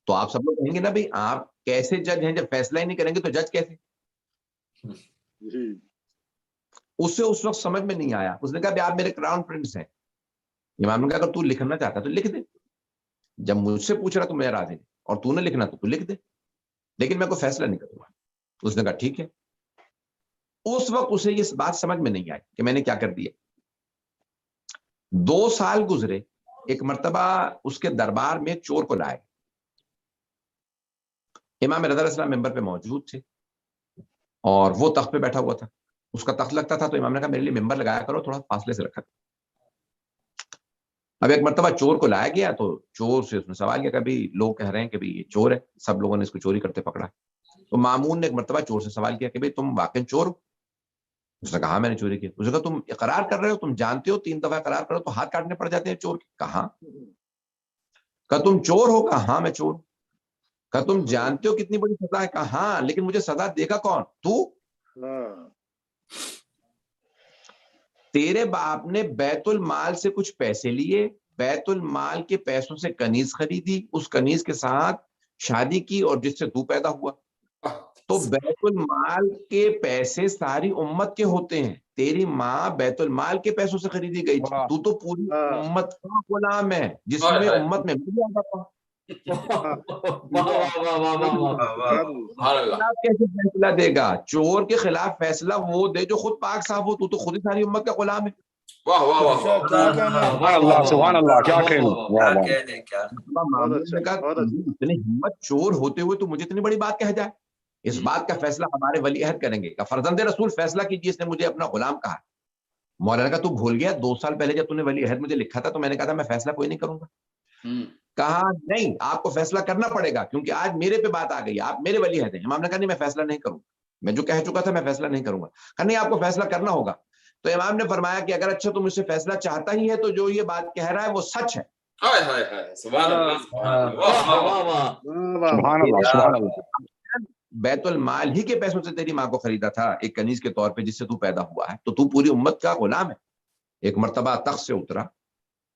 تو آپ سب لوگ کہیں گے نا بھائی آپ کیسے جج ہیں جب فیصلہ ہی نہیں کریں گے تو جج کیسے؟ اسے اس وقت سمجھ میں نہیں آیا. اس نے کہا آپ میرے کراؤن پرنس ہیں. امام نے کہا اگر تو لکھنا چاہتا تو لکھ دے، جب مجھ سے پوچھ رہا تو میں راضی، اور تو نے لکھنا تو لکھ دے، لیکن میں کوئی فیصلہ نہیں کروں گا. اس نے کہا ٹھیک ہے. اس وقت اسے یہ بات سمجھ میں نہیں آئی کہ میں نے کیا کر دیا. 2 سال گزرے، ایک مرتبہ اس کے دربار میں چور کو لائے. امام رضا علیہ السلام ممبر پہ موجود تھے اور وہ تخت پہ بیٹھا ہوا تھا. اس کا تخت لگتا تھا تو امام نے کہا میرے لیے ممبر لگایا کرو، تھوڑا فاصلے سے رکھا. اب ایک مرتبہ چور کو لایا گیا تو چور سے اس نے سوال کیا کہ لوگ کہہ رہے ہیں کہ یہ چور ہے، سب لوگوں نے اس کو چوری کرتے پکڑا. تو مامون نے ایک مرتبہ چور سے سوال کیا کہ تم واقعی چور ہو؟ اس نے کہا میں نے چوری کی. اس نے کہا تم اقرار کر رہے ہو، تم جانتے ہو 3 دفعہ اقرار کرو تو ہاتھ کاٹنے پڑ جاتے ہیں چور کے؟ کہاں. کہا تم چور ہو؟ کہا ہاں میں چور. کہا تم جانتے ہو کتنی بڑی سزا ہے؟ کہا ہاں، لیکن مجھے سزا دے گا کون؟ تو تیرے باپ نے بیت المال سے کچھ پیسے لیے، بیت المال کے پیسوں سے کنیز خریدی، اس کنیز کے ساتھ شادی کی اور جس سے تو پیدا ہوا. تو بیت المال کے پیسے ساری امت کے ہوتے ہیں. تیری ماں بیت المال کے پیسوں سے خریدی گئی تھی، تو پوری امت کا غلام ہے جس میں امت میں کیسے فیصلہ دے گا؟ چور کے خلاف فیصلہ وہ دے جو خود پاک صاف ہو. تو خود ہی ساری امت کا غلام ہے. واہ واہ واہ. سبحان اللہ سبحان اللہ. کیا اتنی ہمت چور ہوتے ہوئے تو مجھے اتنی بڑی بات کہہ جائے. اس بات کا فیصلہ ہمارے ولی عہد کریں گے کہ فرزند رسول فیصلہ کیجیے، اس نے مجھے اپنا غلام کہا۔ مولانا کا تو بھول گیا 2 سال پہلے جب تو نے ولی عہد مجھے لکھا تھا تو میں نے کہا تھا میں فیصلہ کوئی نہیں کروں گا۔ کہا نہیں، آپ کو فیصلہ کرنا پڑے گا کیونکہ آج میرے پہ بات آ گئی، آپ میرے ولی عہد ہیں۔ امام نے کہا نہیں میں فیصلہ نہیں کروں گا، میں جو کہہ چکا تھا میں فیصلہ نہیں کروں گا۔ کہا نہیں آپ کو فیصلہ کرنا ہوگا۔ تو امام نے فرمایا کہ اگر اچھا تم مجھ سے فیصلہ چاہتا ہی ہے تو جو یہ بات کہہ رہا ہے وہ سچ ہے۔ سبحان اللہ سبحان اللہ۔ بیت المال ہی کے پیسوں سے تیری ماں کو خریدا تھا ایک کنیز کے طور پہ جس سے تو پیدا ہوا ہے، تو پوری امت کا غلام ہے۔ ایک مرتبہ تخت سے اترا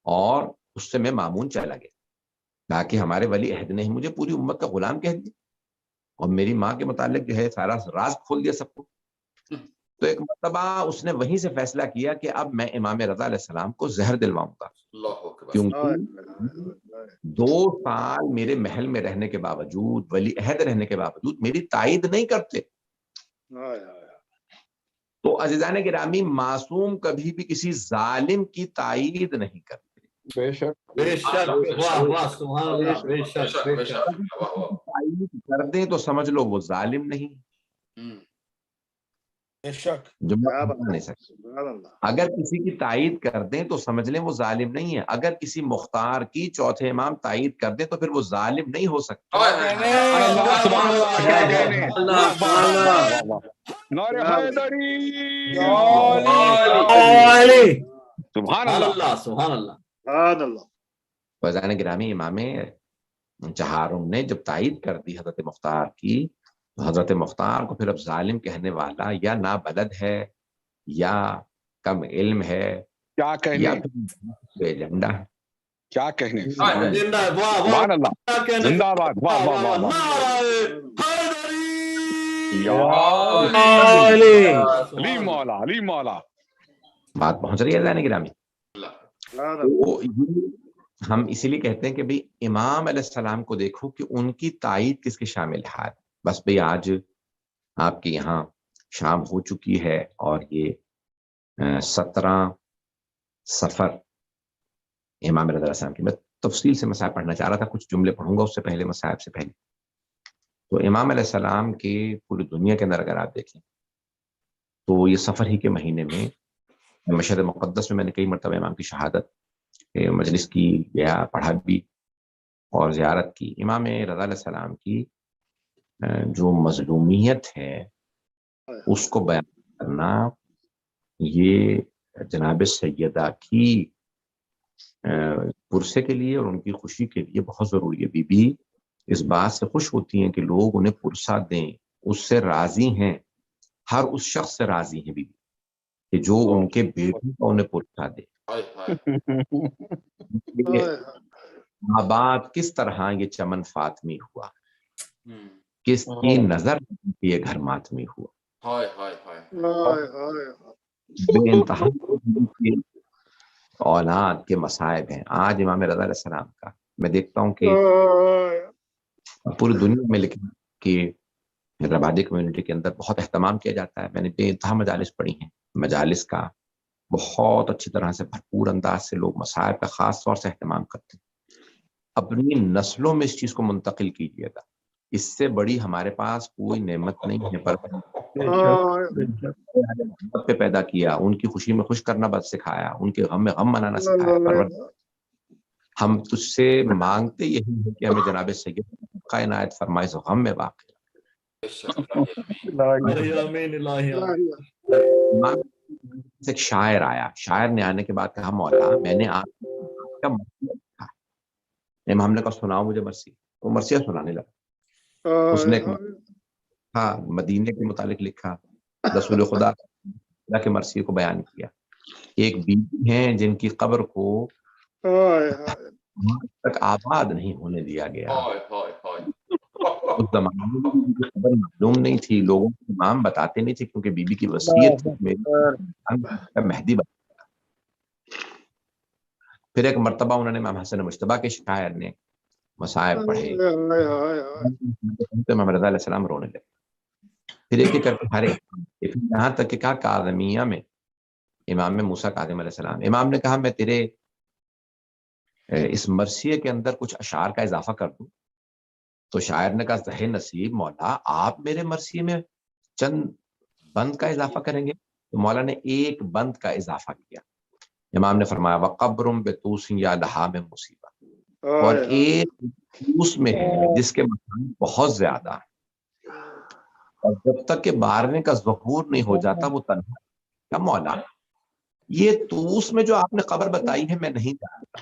اور اس سے میں مامون چلا گیا، تاکہ ہمارے ولی عہد نے مجھے پوری امت کا غلام کہہ دیا اور میری ماں کے متعلق جو ہے سارا راز کھول دیا سب کو۔ تو ایک مرتبہ اس نے وہیں سے فیصلہ کیا کہ اب میں امام رضا علیہ السلام کو زہر دلواؤں گا، کیونکہ 2 سال میرے محل میں رہنے کے باوجود، ولی عہد رہنے کے باوجود میری تائید نہیں کرتے۔ تو عزیزان گرامی، معصوم کبھی بھی کسی ظالم کی تائید نہیں کرتے۔ بے شک بے شک، واہ واہ سبحان اللہ، بے شک بے شک۔ تائید کر دیں تو سمجھ لو وہ ظالم نہیں، نہیں سکتے۔ اگر کسی کی تائید کر دیں تو سمجھ لیں وہ ظالم نہیں ہے۔ اگر کسی مختار کی چوتھے امام تائید کر دیں تو پھر وہ ظالم نہیں ہو سکتا۔ سبحان اللہ سبحان اللہ۔ فضائل گرامی، امام چہارم نے جب تائید کر دی حضرت مختار کی، حضرت مختار کو پھر اب ظالم کہنے والا یا نابلد ہے یا کم علم ہے کیا کہنے، یا پھر ایجنڈا ہے۔ کیا کہنے، سبحان اللہ، زندہ باد، واہ واہ واہ علی مولا، علی مولا۔ بات پہنچ رہی ہے ذہن گرامی؟ ہم اسی لیے کہتے ہیں کہ بھئی امام علیہ السلام کو دیکھو کہ ان کی تائید کس کے شامل ہے۔ بس بھئی آج آپ کے یہاں شام ہو چکی ہے اور یہ 17 صفر امام رضا علیہ السلام کی، میں تفصیل سے مسائل پڑھنا چاہ رہا تھا، کچھ جملے پڑھوں گا اس سے پہلے، مسائل سے پہلے۔ تو امام علیہ السلام کے پوری دنیا کے اندر اگر آپ دیکھیں تو یہ صفر ہی کے مہینے میں مشہد مقدس میں نے کئی مرتبہ امام کی شہادت مجلس کی یا پڑھا بھی اور زیارت کی۔ امام رضا علیہ السلام کی جو مظلومیت ہے اس کو بیان کرنا، یہ جناب سیدہ کی پرسے کے لیے اور ان کی خوشی کے لیے بہت ضروری ہے۔ بی بی اس بات سے خوش ہوتی ہیں کہ لوگ انہیں پرسہ دیں، اس سے راضی ہیں، ہر اس شخص سے راضی ہیں بی بی کہ جو ان کے بیٹوں کو انہیں پرسہ دے۔ آباد کس طرح یہ چمن فاطمی ہوا، کس کی نظر یہ گھر ماتمی ہوا، بے انتہا اولاد کے مصائب ہیں۔ آج امام رضا علیہ السلام کا میں دیکھتا ہوں کہ پوری دنیا میں لیکن کہ حیدرآبادی کمیونٹی کے اندر بہت اہتمام کیا جاتا ہے۔ میں نے بے انتہا مجالس پڑھی ہیں، مجالس کا بہت اچھی طرح سے بھرپور انداز سے لوگ مصائب کا خاص طور سے اہتمام کرتے ہیں۔ اپنی نسلوں میں اس چیز کو منتقل کیجیے گا، اس سے بڑی ہمارے پاس کوئی نعمت نہیں ہے۔ پر پہ پیدا کیا، ان کی خوشی میں خوش کرنا بس سکھایا، ان کے غم میں غم منانا سکھایا۔ ہم تجھ سے مانگتے یہی ہے کہ ہمیں جناب سید کا عنایت فرمائے سو غم میں واقع۔ ایک شاعر آیا، شاعر نے آنے کے بعد کہا مولا میں نے آپ کا مرثیہ لکھا ہے۔ امام نے کہا سناؤ مجھے مرثیہ۔ وہ مرثیہ سنانے لگا۔ اس نے ہاں مدینے کے متعلق لکھا، رسول خدا کے مرثیے کو بیان کیا۔ ایک بیوی ہیں جن کی قبر کو تک آباد نہیں ہونے دیا گیا۔ اس زمانے میں خبر معلوم نہیں تھی، لوگوں کو امام بتاتے نہیں تھے کیونکہ بی بی کی وصیت مہدی بتا۔ پھر ایک مرتبہ انہوں نے امام حسن مجتبیٰ کے شاعر نے مصائب پڑھے، امام رضا علیہ السلام رونے لگے۔ پھر ایک کر کے ہر ایک یہاں تک کہ کہا کاظمیہ میں امام موسیٰ کاظم علیہ السلام، امام نے کہا میں تیرے اس مرثیے کے اندر کچھ اشعار کا اضافہ کر دوں۔ تو شاعر نے کہا زہ نصیب مولا آپ میرے مرثیے میں چند بند کا اضافہ کریں گے؟ تو مولا نے ایک بند کا اضافہ کیا. امام نے فرمایا وقبر بطوس یا لہا میں مصیبہ، اور ایک طوس میں ہے جس کے مکان بہت زیادہ ہے، اور جب تک کہ بارہویں کا ظہور نہیں ہو جاتا وہ تنہا. کیا مولا یہ طوس میں جو آپ نے قبر بتائی ہے میں نہیں جانتا،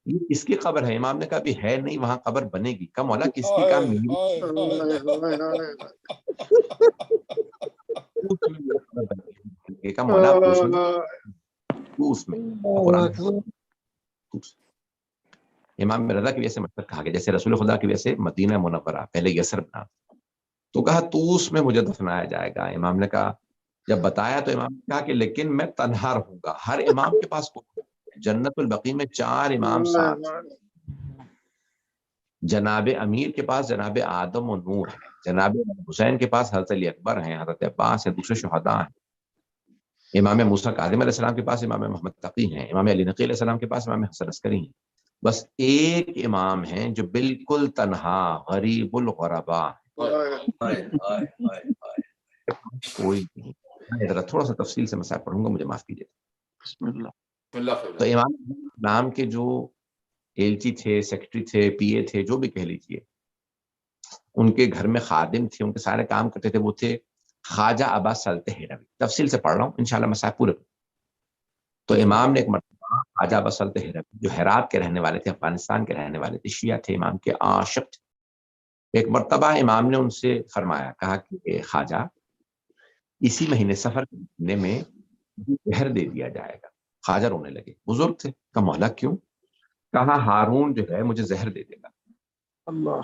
یہ کس کی قبر ہے؟ امام نے کہا بھی ہے نہیں، وہاں قبر بنے گی. کہا مولا کس کی؟ کہا میری. کہا مولا طوس میں قرآن. امام رضا کی وجہ سے مطلب کہا گیا جیسے رسول خدا کی وجہ سے مدینہ منورہ پہلے یسرب بنا، تو کہا طوس میں مجھے دفنایا جائے گا. امام نے کہا جب بتایا تو امام نے کہا کہ لیکن میں تنہا رہوں گا. ہر امام کے پاس جنت البقیع میں 4 امام ساتھ، جناب امیر کے پاس جناب آدم و نوح ہے، جناب حسین کے پاس حضرت علی اکبر ہیں، حضرت عباس ہیں، دوسرے شہداء ہیں. امام موسیٰ کاظم علیہ السلام کے پاس امام محمد تقی ہیں، امام علی نقی علیہ السلام کے پاس امام حسن عسکری ہیں. بس ایک امام ہیں جو بالکل تنہا غریب الغربا، کوئی نہیں. ذرا تھوڑا سا تفصیل سے مسائل پڑھوں گا، مجھے معاف کیجیے. تو امام نام کے جو ایلچی تھے، سیکرٹری تھے، پی اے تھے، جو بھی کہہ لیجیے، ان کے گھر میں خادم تھے، ان کے سارے کام کرتے تھے، وہ تھے خواجہ ابا سلط ہیروی. تفصیل سے پڑھ رہا ہوں انشاءاللہ مسائل پورے. تو امام نے ایک مرتبہ خواجہ ابا سلط ہیروی جو ہرات کے رہنے والے تھے، افغانستان کے رہنے والے تھے، شیعہ تھے، امام کے عاشق تھے. ایک مرتبہ امام نے ان سے فرمایا، کہا کہ خواجہ اسی مہینے سفر کے مہینے میں زہر دے دیا جائے گا. خواجہ رونے لگے. بزرگ تھے. کہا مولا کیوں؟ کہا ہارون جو ہے مجھے زہر دے دے گا.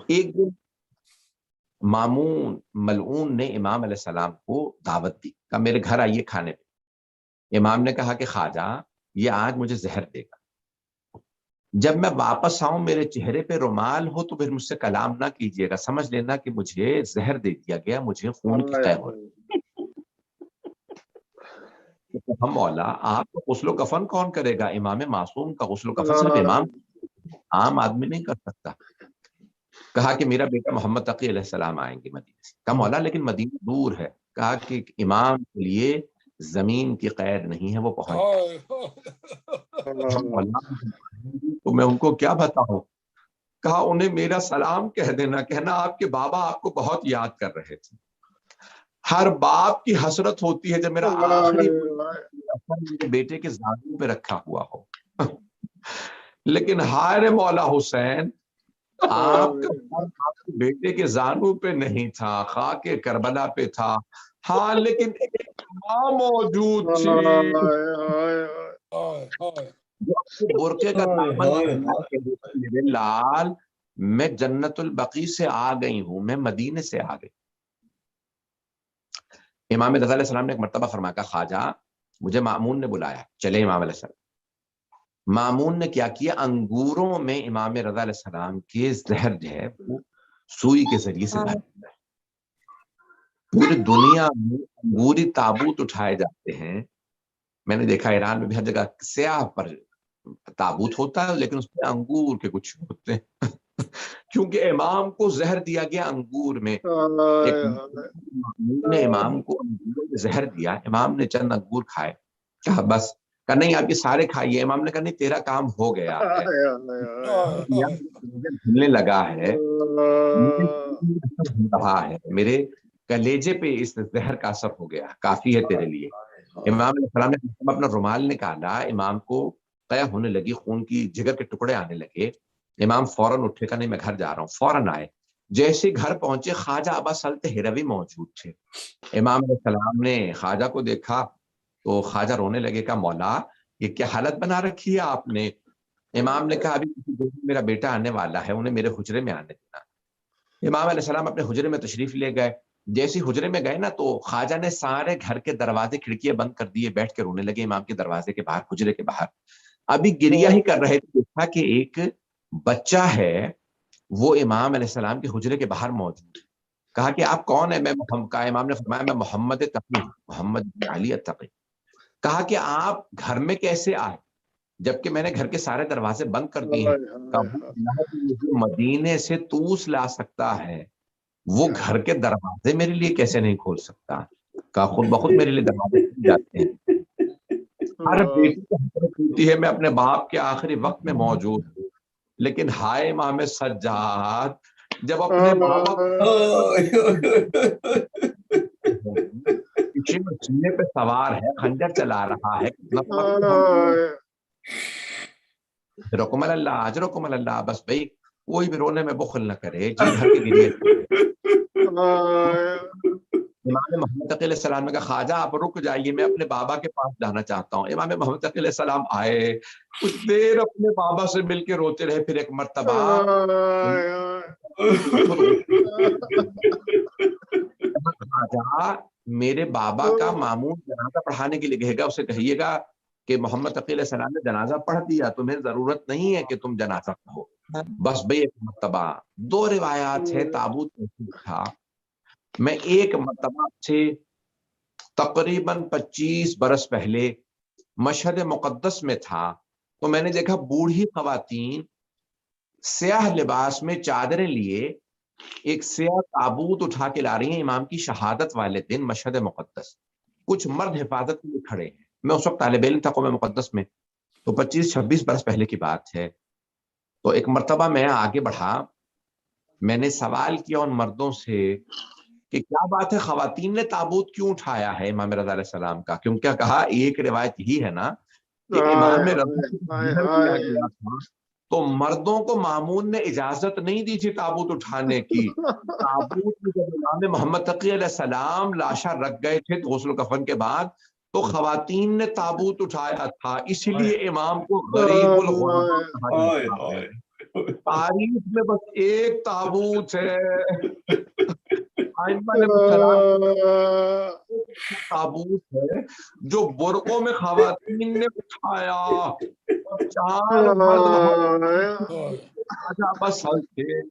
ایک دن مامون ملعون نے امام علیہ السلام کو دعوت دی، کہا میرے گھر آئیے کھانے پہ. امام نے کہا کہ خواجہ یہ آج مجھے زہر دے گا، جب میں واپس آؤں میرے چہرے پہ رومال ہو تو پھر مجھ سے کلام نہ کیجیے گا، سمجھ لینا کہ مجھے زہر دے دیا گیا، مجھے خون کی قے ہو رہی. ہم مولا آپ کو غسل و کفن کون کرے گا؟ امام معصوم کا غسل و کفن صرف امام عام آدمی نہیں کر سکتا. کہا کہ میرا بیٹا محمد تقی علیہ السلام آئیں گے مدینے سے. کہا مولا لیکن مدینہ دور ہے. کہا کہ امام کے لیے زمین کی قید نہیں ہے، وہ پہنچ تو میں ان کو کیا بتاؤں؟ کہا انہیں میرا سلام کہہ دینا، کہنا آپ کے بابا آپ کو بہت یاد کر رہے تھے. ہر باپ کی حسرت ہوتی ہے جب میرا آخری میرے بیٹے کے زانوں پہ رکھا ہوا ہو. لیکن ہائے مولا حسین، آپ کا بیٹے کے زانوں پہ نہیں تھا، خاک کربلا پہ تھا. ہاں لیکن ایک ماں موجود تھی برقعے کا دامن میرے لال، میں جنت البقیع سے آ گئی ہوں، میں مدینے سے آ گئی. امام رضا علیہ السلام نے ایک مرتبہ فرمایا، کہ خواجہ مجھے مامون نے بلایا. چلے امام علیہ السلام. مامون نے کیا کیا؟ انگوروں میں امام رضا علیہ السلام کے زہر جو ہے وہ سوئی کے ذریعے سے بھر دیا. پوری دنیا میں انگوری تابوت اٹھائے جاتے ہیں. میں نے دیکھا ایران میں بھی ہر جگہ سیاہ پر تابوت ہوتا ہے لیکن اس میں انگور کے کچھ ہوتے ہیں کیونکہ امام کو زہر دیا گیا انگور میں. نے امام کو انگور میں زہر دیا. امام نے چند انگور کھائے. کہا بس؟ کہا نہیں آپ یہ سارے کھائیے. امام نے کہا نہیں تیرا کام ہو گیا ہے. دھلنے لگا ہے، رہا ہے، میرے کلیجے پہ اس زہر کا اثر ہو گیا، کافی ہے تیرے لیے. امام علیہ السلام نے اپنا رومال نکالا. امام کو قے ہونے لگی، خون کی جگر کے ٹکڑے آنے لگے. امام فوراً اٹھے، کہا نہیں میں گھر جا رہا ہوں. فوراً آئے. جیسے گھر پہنچے خواجہ ابا سلط ہیروی موجود تھے. امام علیہ السلام نے خواجہ کو دیکھا تو خواجہ رونے لگے. کہا مولا یہ کیا حالت بنا رکھی ہے آپ نے؟ امام نے کہا ابھی میرا بیٹا آنے والا ہے، انہیں میرے حجرے میں آنے دینا. امام علیہ السلام اپنے حجرے میں تشریف لے گئے. جیسے حجرے میں گئے نا تو خواجہ نے سارے گھر کے دروازے کھڑکیاں بند کر دیے، بیٹھ کے رونے لگے امام کے دروازے کے باہر، حجرے کے باہر. ابھی گریا ہی کر رہے تھے، دیکھا کہ ایک بچہ ہے وہ امام علیہ السلام کے حجرے کے باہر موجود. کہا کہ آپ کون ہیں؟ میں امام نے فرمایا میں محمد تقی، محمد علی التقی. کہا کہ آپ گھر میں کیسے آئے؟ جبکہ میں نے گھر کے سارے دروازے بند کر دیے ہیں. کہا مدینے سے توس لا سکتا ہے وہ گھر کے دروازے میرے لیے کیسے نہیں کھول سکتا؟ کہا خود بخود میرے لیے دروازے کھل جاتے ہیں. ہر بیٹی کو حسرت ہوتی ہے میں اپنے باپ کے آخری وقت میں موجود ہوں، لیکن ہائے امام سجاد جب اپنے باپ پیچھے میں سینے پہ سوار ہے، خنجر چلا رہا ہے، رکم اللہ اجرکم اللہ. بس بھائی کوئی بھی رونے میں بخل نہ کرے، جی بھر کے گریے. امام محمد تقی علیہ السلام نے کہا خواجہ آپ رک جائیے، میں اپنے بابا کے پاس جانا چاہتا ہوں. امام محمد تقی علیہ السلام آئے، کچھ دیر اپنے بابا سے مل کے روتے رہے. پھر ایک مرتبہ خواجہ میرے بابا کا مامون جنازہ پڑھانے کے لیے کہے گا، اسے کہیے گا کہ محمد تقی علیہ السلام نے جنازہ پڑھ دیا، تمہیں ضرورت نہیں ہے کہ تم جنازہ پڑھو. بس بھئی ایک مرتبہ، دو روایات ہے تابوت تھا. میں ایک مرتبہ سے تقریباً 25 برس پہلے مشہد مقدس میں تھا، تو میں نے دیکھا بوڑھی خواتین سیاہ لباس میں چادریں لیے ایک سیاہ تابوت اٹھا کے لا رہی ہیں امام کی شہادت والے دن مشہد مقدس. کچھ مرد حفاظت میں کھڑے ہیں. میں اس وقت طالب علم تھا قوم مقدس میں، تو 25-26 برس پہلے کی بات ہے. تو ایک مرتبہ میں آگے بڑھا، میں نے سوال کیا ان مردوں سے کہ کیا بات ہے خواتین نے تابوت کیوں اٹھایا ہے امام رضا علیہ السلام کا؟ کیونکہ کہا ایک روایت یہی ہے نا کہ امام رضا گیا تھا تو مردوں کو مامون نے اجازت نہیں دی تھی تابوت اٹھانے کی. تابوت میں جب امام محمد تقی علیہ السلام لاشا رکھ گئے تھے غسل و کفن کے بعد، تو خواتین نے تابوت اٹھایا تھا، اسی لیے امام کو غریب الغربا کہا جاتا ہے. تاریخ میں بس ایک تابوت ہے، تابوت ہے جو برقوں میں خواتین نے اٹھایا، اور 4 مرد بس تھے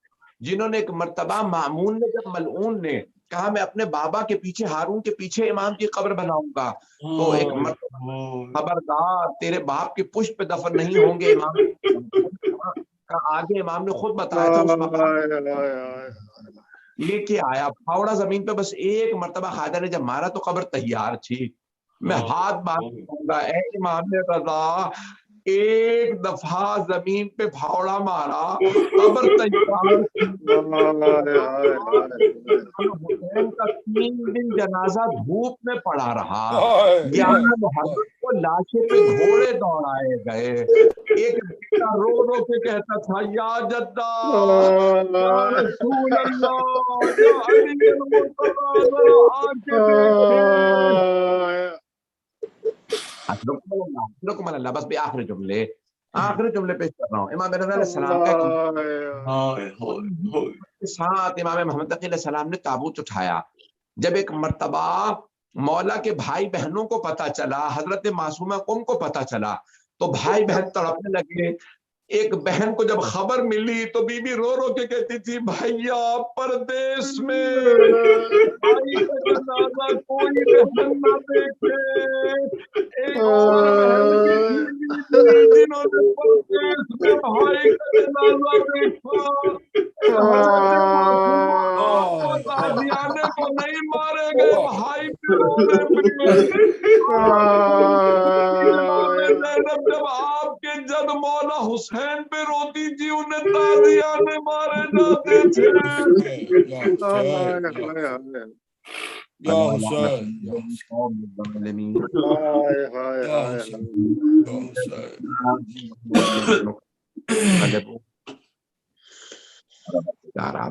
جنہوں نے ایک مرتبہ مامون نے جب ملعون نے کہا میں اپنے بابا کے پیچھے ہارون کے پیچھے امام کی قبر بناؤں گا، تو ایک مرتبہ خبردار تیرے باپ کی پشت پہ دفن نہیں ہوں گے. امام آگے امام نے خود بتایا تھا اس وقت لے کے آیا پھاوڑا زمین پہ. بس ایک مرتبہ خواجہ نے جب مارا تو قبر تیار تھی. میں ہاتھ باندھوں گا اے امام رضا، ایک دفعہ زمین پہ پھاوڑا مارا قبر تیار. حسین کا 3 دن جنازہ دھوپ میں پڑا رہا، 11 محرم کو لاشیں پہ گھوڑے دوڑائے گئے. ایک بیٹا رو رو کے کہتا تھا یا جدہ یا رسول اللہ یا علی المرتضی ذرا آ کے دیکھیں. اللہ بس بھی آخری جملے پیش کر رہا ہوں. امام رضا علیہ السلام کے ساتھ امام محمد تقی علیہ السلام نے تابوت اٹھایا. جب ایک مرتبہ مولا کے بھائی بہنوں کو پتا چلا، حضرت معصومہ قم کو پتا چلا، تو بھائی بہن تڑپنے لگے. ایک بہن کو جب خبر ملی تو بی بی رو رو کے کہتی تھی بھائیا پردیس میں بھائی کا جنازہ کوئی بہن نہ دیکھے. ایک اور بہن جنہوں نے پردیس میں بھائی کا جنازہ دیکھا. غازیانے کو نہیں مارے گئے بھائی پہ رونے پہ. زینب جب آپ کے جد مولا حسین پہ روتی تھی انہیں تازیانے مارے جاتے تھے.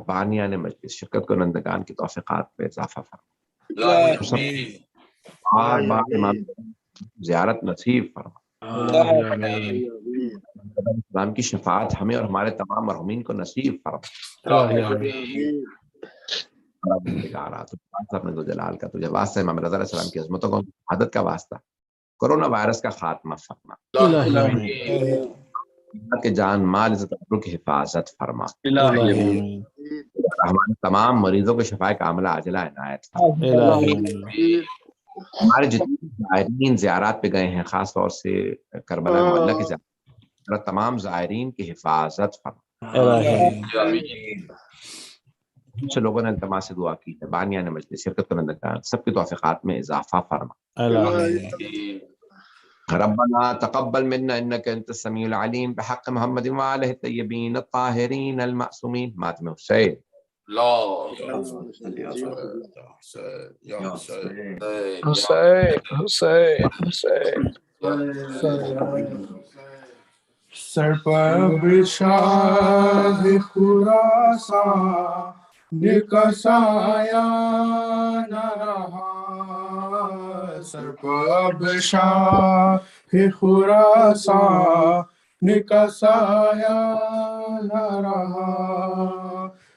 بانیان نے مجلس شرکت کنندگان کی توفیقات میں اضافہ فرما، بار بار امام زیارت نصیب فرما. اسلام کی شفاعت ہمیں اور ہمارے تمام مرحومین کو نصیب فرما. جلال کا تجھے واسطہ امام رضا علیہ السلام کی عظمتوں کو عادت کا واسطہ کرونا وائرس کا خاتمہ فرما. کہ جان مال عزت ابرو کی حفاظت فرما. ہمارے تمام مریضوں کو شفاء کاملہ عاجلہ عنایت فرما. ہمارے جتنے زائرین زیارات پہ گئے ہیں، خاص طور سے کربلا معلّہ کی زیارت، تمام زائرین کی حفاظت فرما۔ سے لوگوں نے التماس سے دعا کی ہے، بانیان مجلس، شرکت کنندگان، سب کی توفیقات میں اضافہ فرما۔ ربنا تقبل منا انك انت السميع العليم بحق محمد وآله الطيبين الطاهرين المعصومين ماتم حسین۔ سر پر شاہ خراسان کا سایہ نہ رہا، سر پر شاہ خراسان کا سایہ نہ رہا،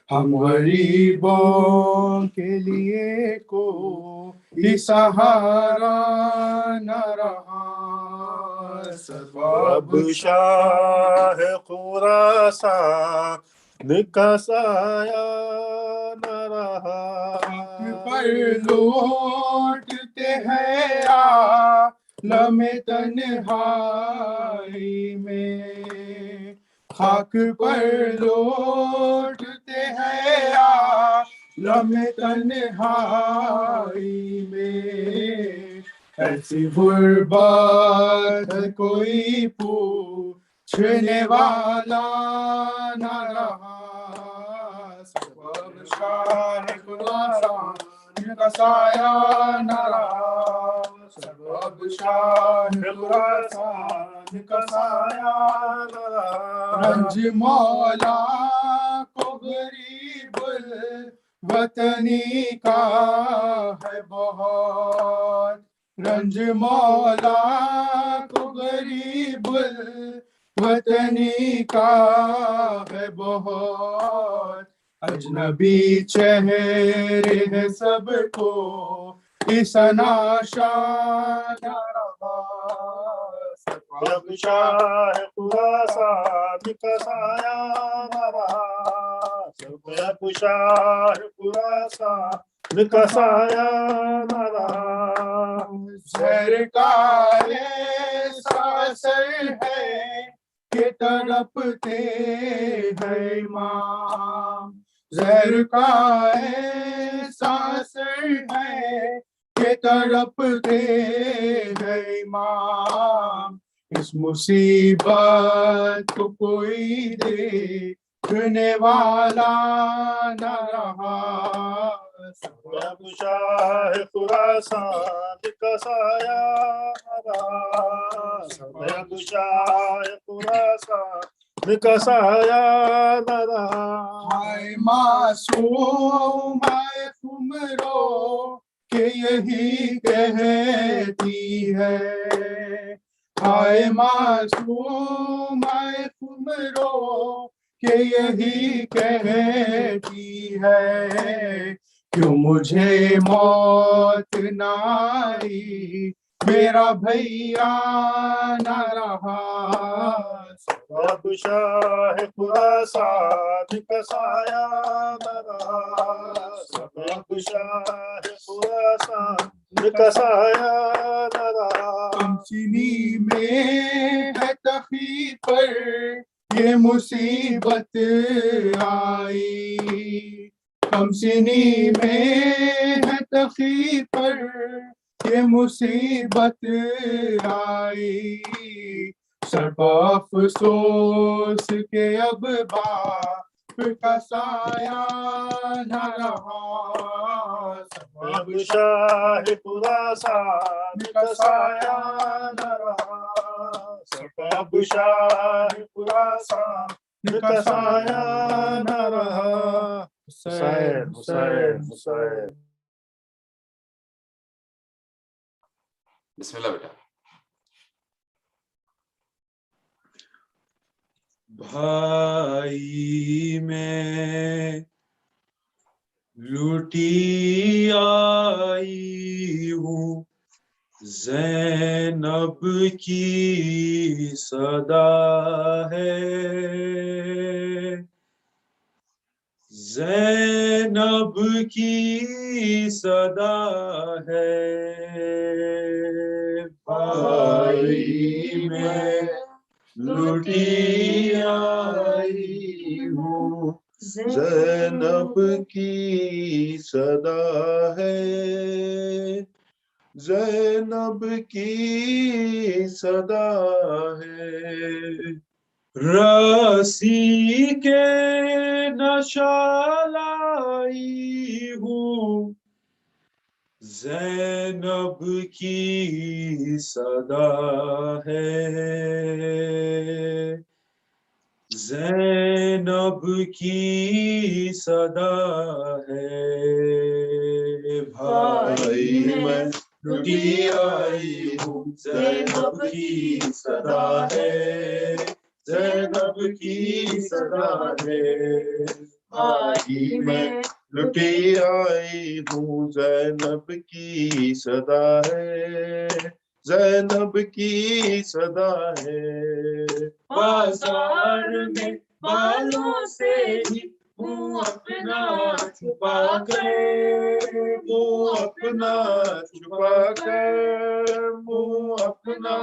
ہم غریبوں کے لیے کوئی سہارا نہ رہا، سبب شاہ خراسان کا سایہ نہ رہا، پر لوٹتے ہیں عالم تنہائی میں، خاک پر لوٹتے ہیں عالم تنہائی میں، ایسی غربت کوئی پوچھنے والا نہ رہا، سبب شاہ خراسان کا سایہ نہ رہا، سبب شاہ خراسان کا سایہ نہ رہا، رنج مولا کو غریب الوطنی کا ہے بہت، رنج مولا کو غریب الوطنی کا ہے بہت، اجنبی چہرے ہیں سب کو اس ناشاد رہا، سبب شاہ خراسان کا سایہ نہ رہا، سبب شاہ خراسان کا سایہ نہ رہا، زہر کا ایسا اثر ہے کہ تڑپتے ہیں امام، زہر کا ایسا اثر ہے کہ تڑپتے ہیں امام، اس مصیبت کو کوئی دیکھنے والا نہ رہا، سبب شاہ خراسان کا سایہ نہ رہا، سبب شاہ خراسان کا سایہ نہ رہا، ہائے معصوم ہائے خمرو کہ یہی کہتی ہے، ہائے معصوم ہائے خمرو کہ یہی کہتی ہے، کیوں مجھے موت نہ آئی میرا بھیا نہ رہا، سبب شاہ خراسان کا سایہ نہ رہا، سبب شاہ خراسان کا سایہ نہ رہا، کم سنی میں ہے تخی پر یہ مصیبت آئی، کم سنی میں ہے تخی پر یہ مصیبت آئی، سر پہ افسوس کہ اب باپ کا سایہ نہ رہا، سبب شاہ خراسان کا سایہ نہ رہا، سبب شاہ خراسان کا سایہ نہ رہا، حسین حسین حسین۔ بسم اللہ بیٹا۔ بھائی میں لوٹی آئی ہوں، زینب کی صدا ہے، زینب کی صدا ہے بھائی میں لٹی آئی ہوں زینب کی صدا ہے زینب کی صدا ہے رسی کے نشہ لائی ہوں زینب کی صدا ہے زینب کی صدا ہے بھائی میں لٹی آئی ہوں زینب کی صدا ہے زینب کی صدا ہے بھائی میں لٹی آئی ہوں زینب کی صدا ہے زینب کی صدا ہے بازار میں بالوں سے ہی منہ اپنا چھپا کر منہ اپنا چھپا کر منہ اپنا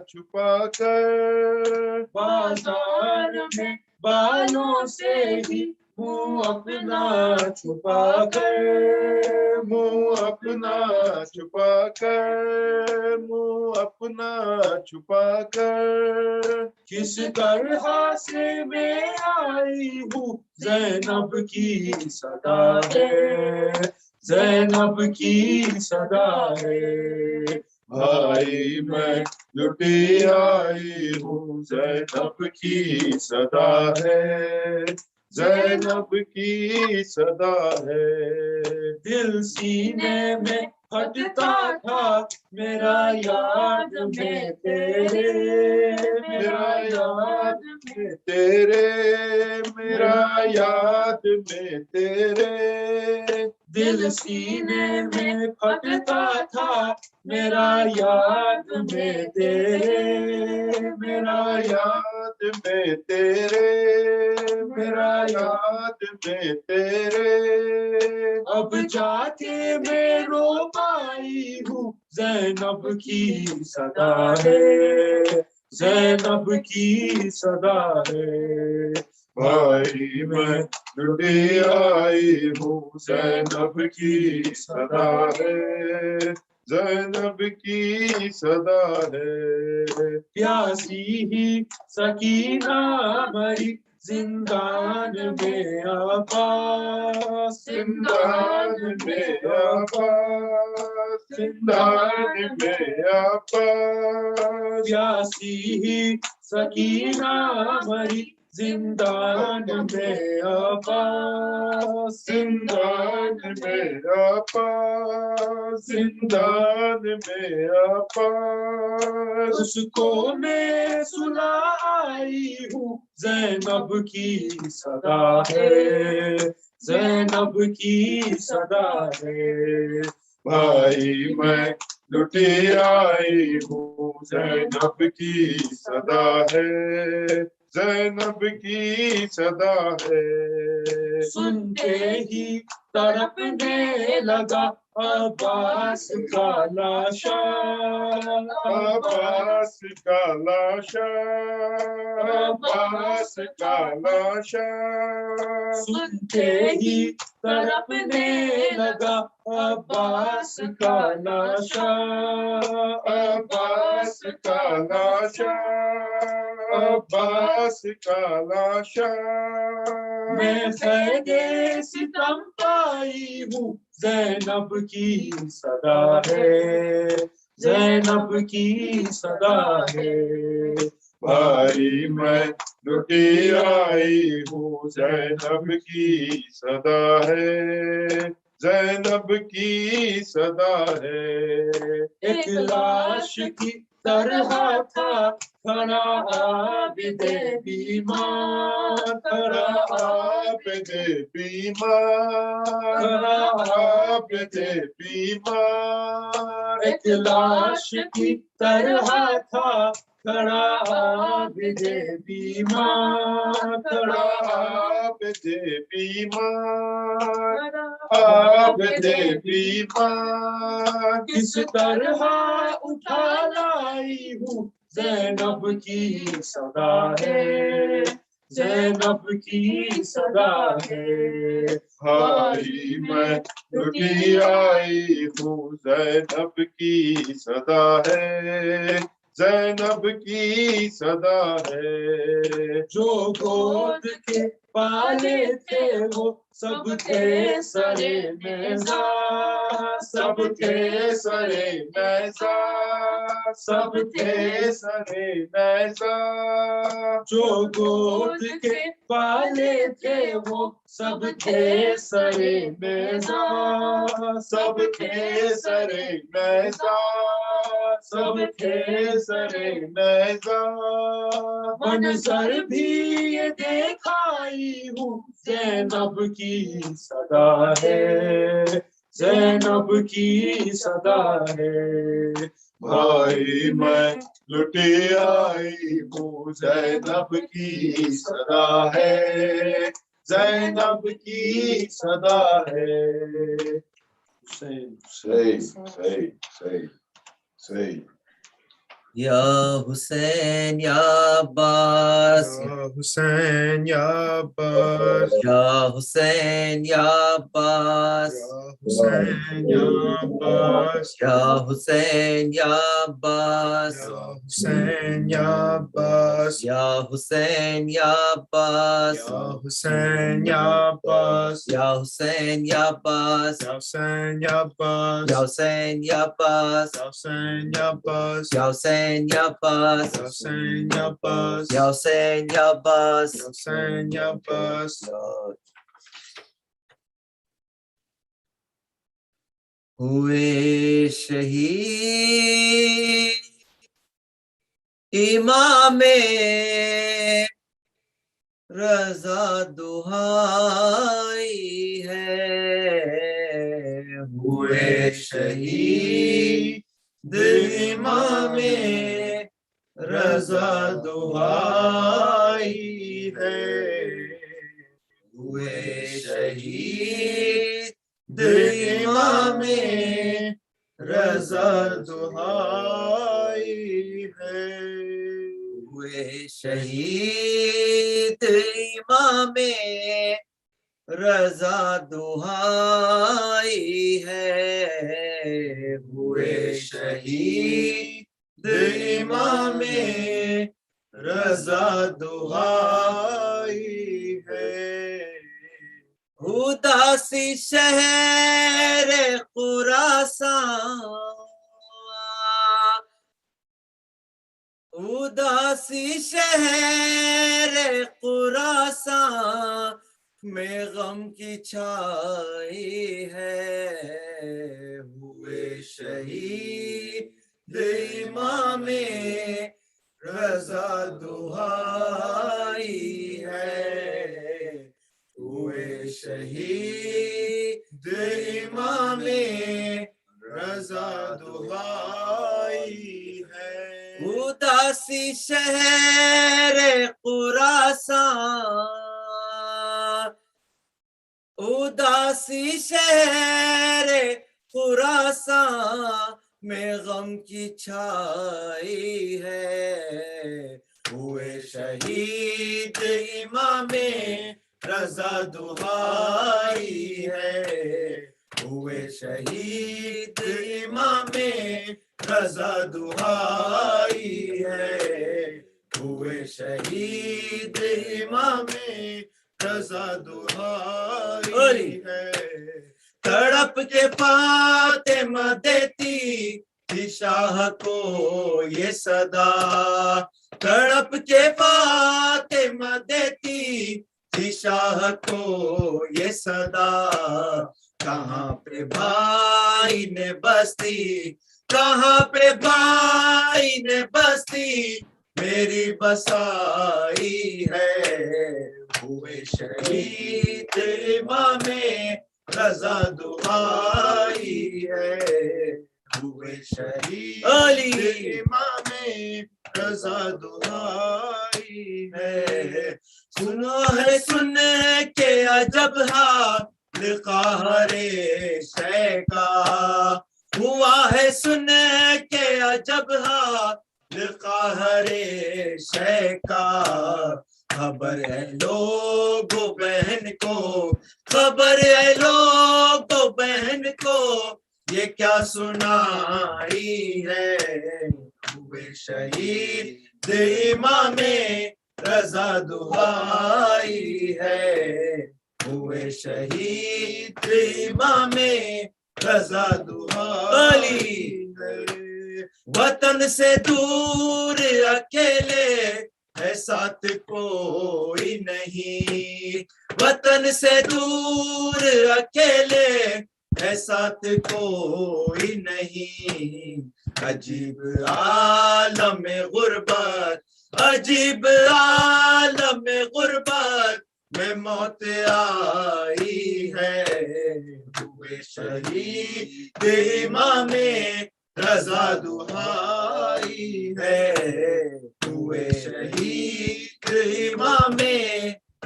چھپا کر بازار میں بالوں سے ہی منہ اپنا چھپا کر منہ اپنا چھپا کر منہ اپنا چھپا کر کس طرح سے میں آئی ہوں زینب کی صدا ہے زینب کی صدا ہے بھائی میں لٹی آئی ہوں زینب کی صدا ہے زینب کی صدا ہے دل سینے میں پھٹتا تھا میرا یاد میں تیرے میرا یاد میں تیرے میرا یاد میں تیرے دل سینے میں پھٹتا تھا میرا یاد میں تیرے میرا یاد میں تیرے میرا یاد میں تیرے اب جا کے میں رو پائی ہوں زینب کی صدا ہے زینب کی صدا ہے بھائی میں لٹی آئی ہوں زینب کی صدا ہے زینب کی صدا ہے پیاسی ہی سکینہ مری زندان میں آقا زندان میں آقا زندان میں آقا پیاسی ہی سکینہ مری زندان میں آقا زندان میں آقا زندان میں آقا اس کو میں سنا آئی ہوں زینب کی صدا ہے زینب کی صدا ہے بھائی میں لٹی آئی ہوں زینب کی صدا ہے زینب کی صدا ہے سنتے ہی تڑپنے لگا عباس کا لاشا عباس کا لاشا عباس کا لاشا سنتے ہی تڑپنے لگا عباس کا لاشا عباس کا لاشا عباس کا لاشا میں قید ستم پائی ہوں زینب کی صدا ہے زینب کی صدا ہے بھائی میں لٹی آئی ہوں زینب کی صدا ہے زینب کی صدا ہے ایک لاش کی طرح تھا کھڑا عابد بیمار کھڑا عابد بیمار کھڑا عابد بیمار ایک لاش کی طرح تھا کھڑا عابد بیمار کھڑا عابد بیمار عابد بیمار کس طرح اٹھا لائی ہوں زینب کی صدا ہے زینب کی صدا ہے بھائی میں لٹی آئی ہوں زینب کی صدا ہے زینب کی صدا ہے جو گود کے پالے تھے وہ سب تھے سرے نیزا سب تھے سرے نیزا سب تھے سرے نیزا جو گود کے پالے تھے وہ سب تھے سرے نیزا سب تھے سرے نیزا سب تھے سرے نیزا منظر بھی یہ دیکھائی ہوں زینب کی صدا ہے زینب کی صدا ہے بھائی میں لٹی آئی ہوں زینب کی صدا ہے زینب کی صدا ہے صحیح صحیح صحیح صحیح صحیح یا حسین یا عباس یا حسین یا عباس یا حسین یا عباس حسین یا عباس یا حسین یا عباس حسین یا عباس یا حسین یا عباس حسین یا عباس یا حسین یا عباس حسین یا عباس یا حسین یا عباس حسین یا عباس یا حسین یا عباس حسین یا عباس یا حسین یا عباس حسین یا عباس ہوئے شہید امام رضا دہائی ہے ہوئے شہید امام رضا دہائی ہے ہوئے شہید امام رضا دہائی ہے ہوئے شہید امام رضا دہائی ہے ہوئے شہید امام رضا دہائی ہے اداسی شہر خراسان اداسی شہر خراسان میں غم کی چھائی ہے ہوئے شہید امام رضا دہائی ہے ہوئے شہید امام رضا دہائی ہے اداسی شہر خراسان اداسی شہر خراسان میں غم کی چھائی ہے ہوئے شہید امام رضا دہائی ہے ہوئے شہید امام رضا دہائی ہے ہوئے شہید امام رضا دہائی ہے تڑپ کے فاطمہ دیتی تھی شاہ کو یہ صدا تڑپ کے فاطمہ دیتی تھی شاہ کو یہ صدا کہاں پہ بھائی نے بستی کہاں پہ بھائی نے بستی میری بسائی ہے ہوئے شہید امام رضا دہائی ہے ہوئے شہید علی امام رضا دہائی ہے سنو ہے سن کے عجب حال قہر شے کا ہوا ہے سن کے عجب حال قہر شے کا خبر ہے لوگو بہن کو خبر ہے لوگو بہن کو یہ کیا سنائی ہے ہوئے شہید امام رضا دہائی ہے ہوئے شہید امام رضا دہائی ہے وطن سے دور اکیلے ہے ساتھ کوئی نہیں وطن سے دور اکیلے ہے ساتھ کوئی نہیں عجیب عالم غربت عجیب عالم غربت میں موت آئی ہے ہوئے شہید امام رضا دہائی ہے ہوئے شہید امام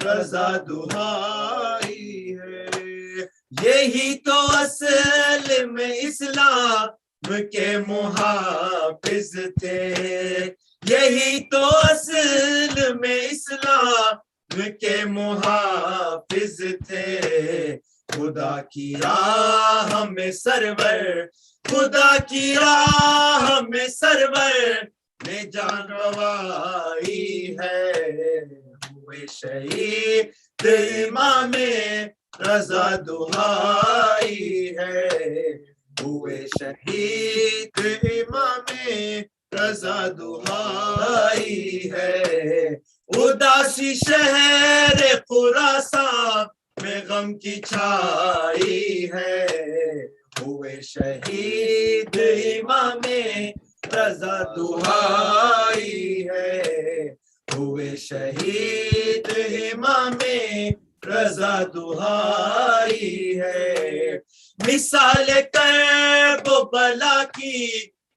رضا دہائی ہے یہی تو اصل میں اسلام کے محافظ تھے یہی تو اصل میں اسلام کے محافظ تھے خدا کی راہ میں سرور خدا کی راہ میں سرور نے جان گنوائی ہے ہوئے شہید امام رضا دہائی ہے ہوئے شہید امام رضا دہائی ہے اداسی شہر خراسان میں غم کی چھائی ہے ہوئے شہید امام رضا دہائی ہے ہوئے شہید امام رضا دہائی ہے مثال کرب و بلا کی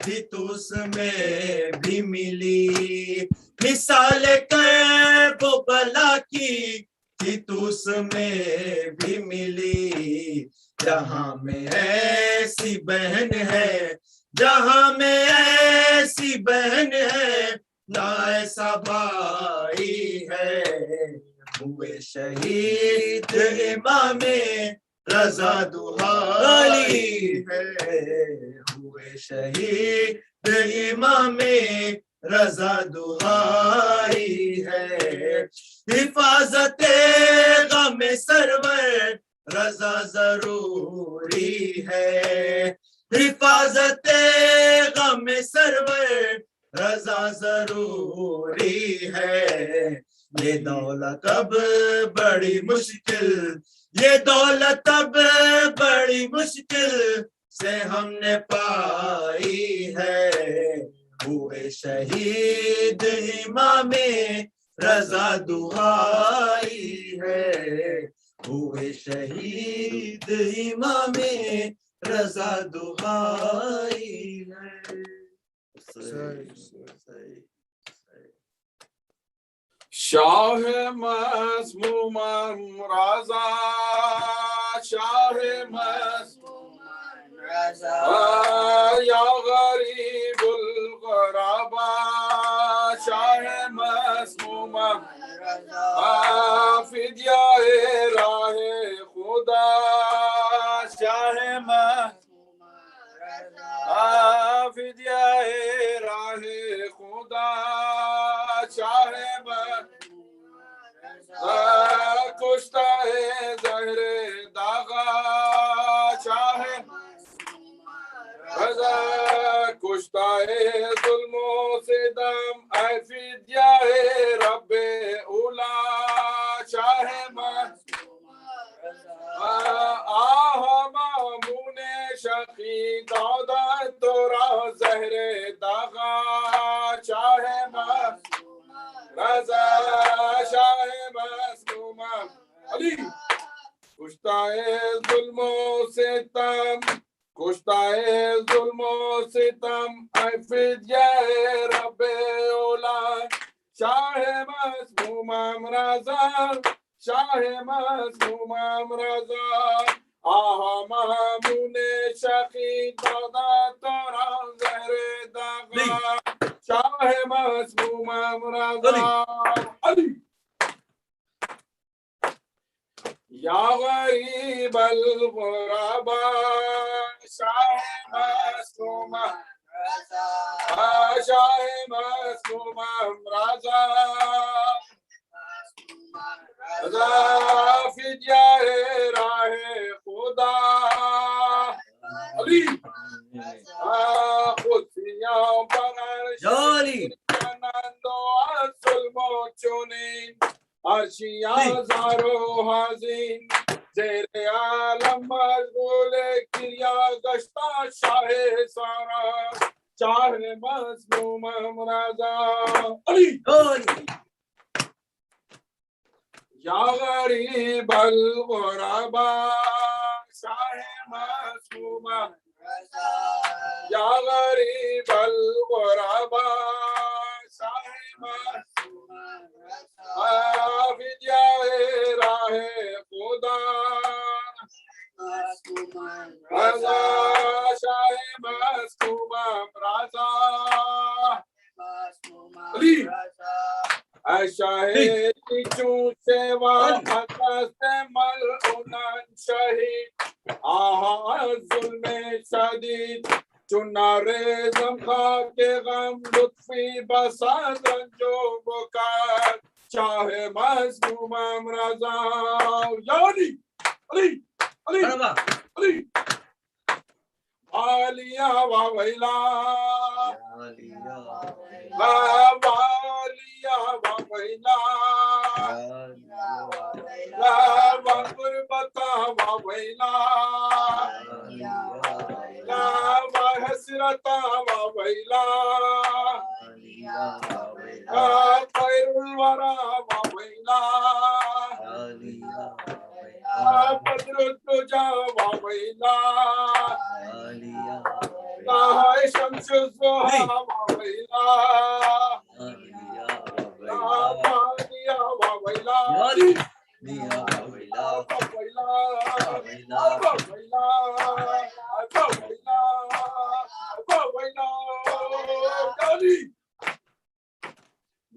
بھی تو اس میں بھی ملی مثال کرب و بلا کی بھی تو اس میں بھی ملی جہاں میں ایسی بہن ہے جہاں میں ایسی بہن ہے نہ ایسا بھائی ہے ہوئے شہید امام رضا دہائی ہے ہوئے شہید امام رضا دہائی ہے حفاظت غم سرور رضا ضروری ہے حفاظت غم سرور رضا ضروری ہے یہ دولت اب بڑی مشکل یہ دولت اب بڑی مشکل سے ہم نے پائی ہے ہوئے شہید امام رضا دہائی ہے ہوئے شہید امام رضا دہائی ہے شاہ مظلوم رضا شاہ مظلوم رضا یا غریب الغربا شاہ مظلوم رضا فدیہ راہ خدا شاہ مظلوم رضا فدیہ راہ خدا شاہ کشتا ہے زہر داغا شاہ رضا کشتا ہے ظلم و ستم اے فدیہ رب اولا شاہ آہ مامون شقی دادا تورا زہر داغا شاہ رضا شاہ مظلوم علی کشتا ہے ظلم و ستم کشتائے ظلم و ستم اے فدیہ رب اولا شاہ مسموم رضا شاہ مسموم رضا آہا مامون شقی دادا تورا زہر داغا شاہ مسموم رضا علی یا غریب الغربا شاہ مسموم شاہ مسموم رضا رضا فدیہ راہ خدا علی خودیاں بغیر شکنند و ظلم و چنین عرشیاں زارو حزین زیر عالم مشغول کریا گشتہ شاہ سارا شاہ مظلوم رضا علی یا غریب الغربا شاہ مسموم یا غریب الغربا شاہ مسموم فدیہ راہ خدا رضا شاہ مسموم رضا علی اے شاہ چون سیوا حسست ملعونن شہید آہا ظلم شدید چون نارزم خاک غم لطفی بساد رنجو بکر شاہ مظلوم رضا یا علی علی علی علی عالیہ و ویلا عالیہ و ویلا و غربتا و ویلا و حسرتا و ویلا خیر الورا و ویلا بدر الدجا و ویلا شمس الضحى و ویلا عالیہ و ویلا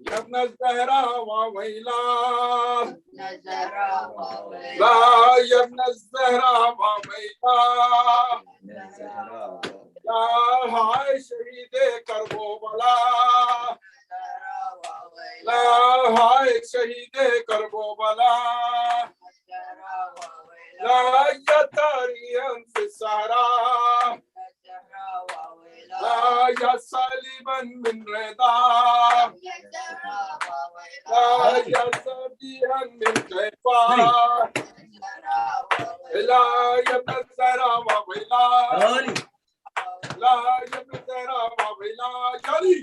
یا ابن الزہرا و ویلا لا یا ابن الزہرا و ویلا یا ہائے شہید کربلا لا ہائے شہید کربلا لا یا تاریخ فی الصحراء لا یا صلیبا من رضا لا یا صبیحا من کیفا لا یا ابن الزہرا و ویلا لا یا ابن الزہرا و ویلا یا علی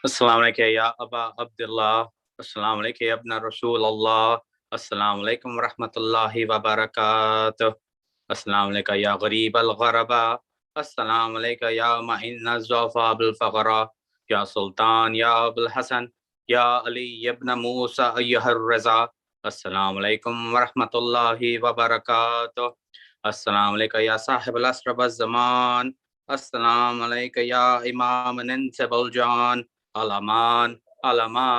السلام علیکم یا ابا عبداللہ، السلام علیکم یا ابن رسول اللہ، السلام علیکم ورحمۃ اللہ وبرکاتہ، السلام علیکم یا غریب الغربا، السلام علیکم یا معین الضعفاء بالفقراء، یا سلطان یا ابو الحسن یا علی ابن موسیٰ ایہا الرضا، السلام علیکم ورحمۃ اللہ وبرکاتہ، السلام علیکم یا صاحب العصر والزمان، السلام علیکم یا امام ننسب الجان، الامان الامان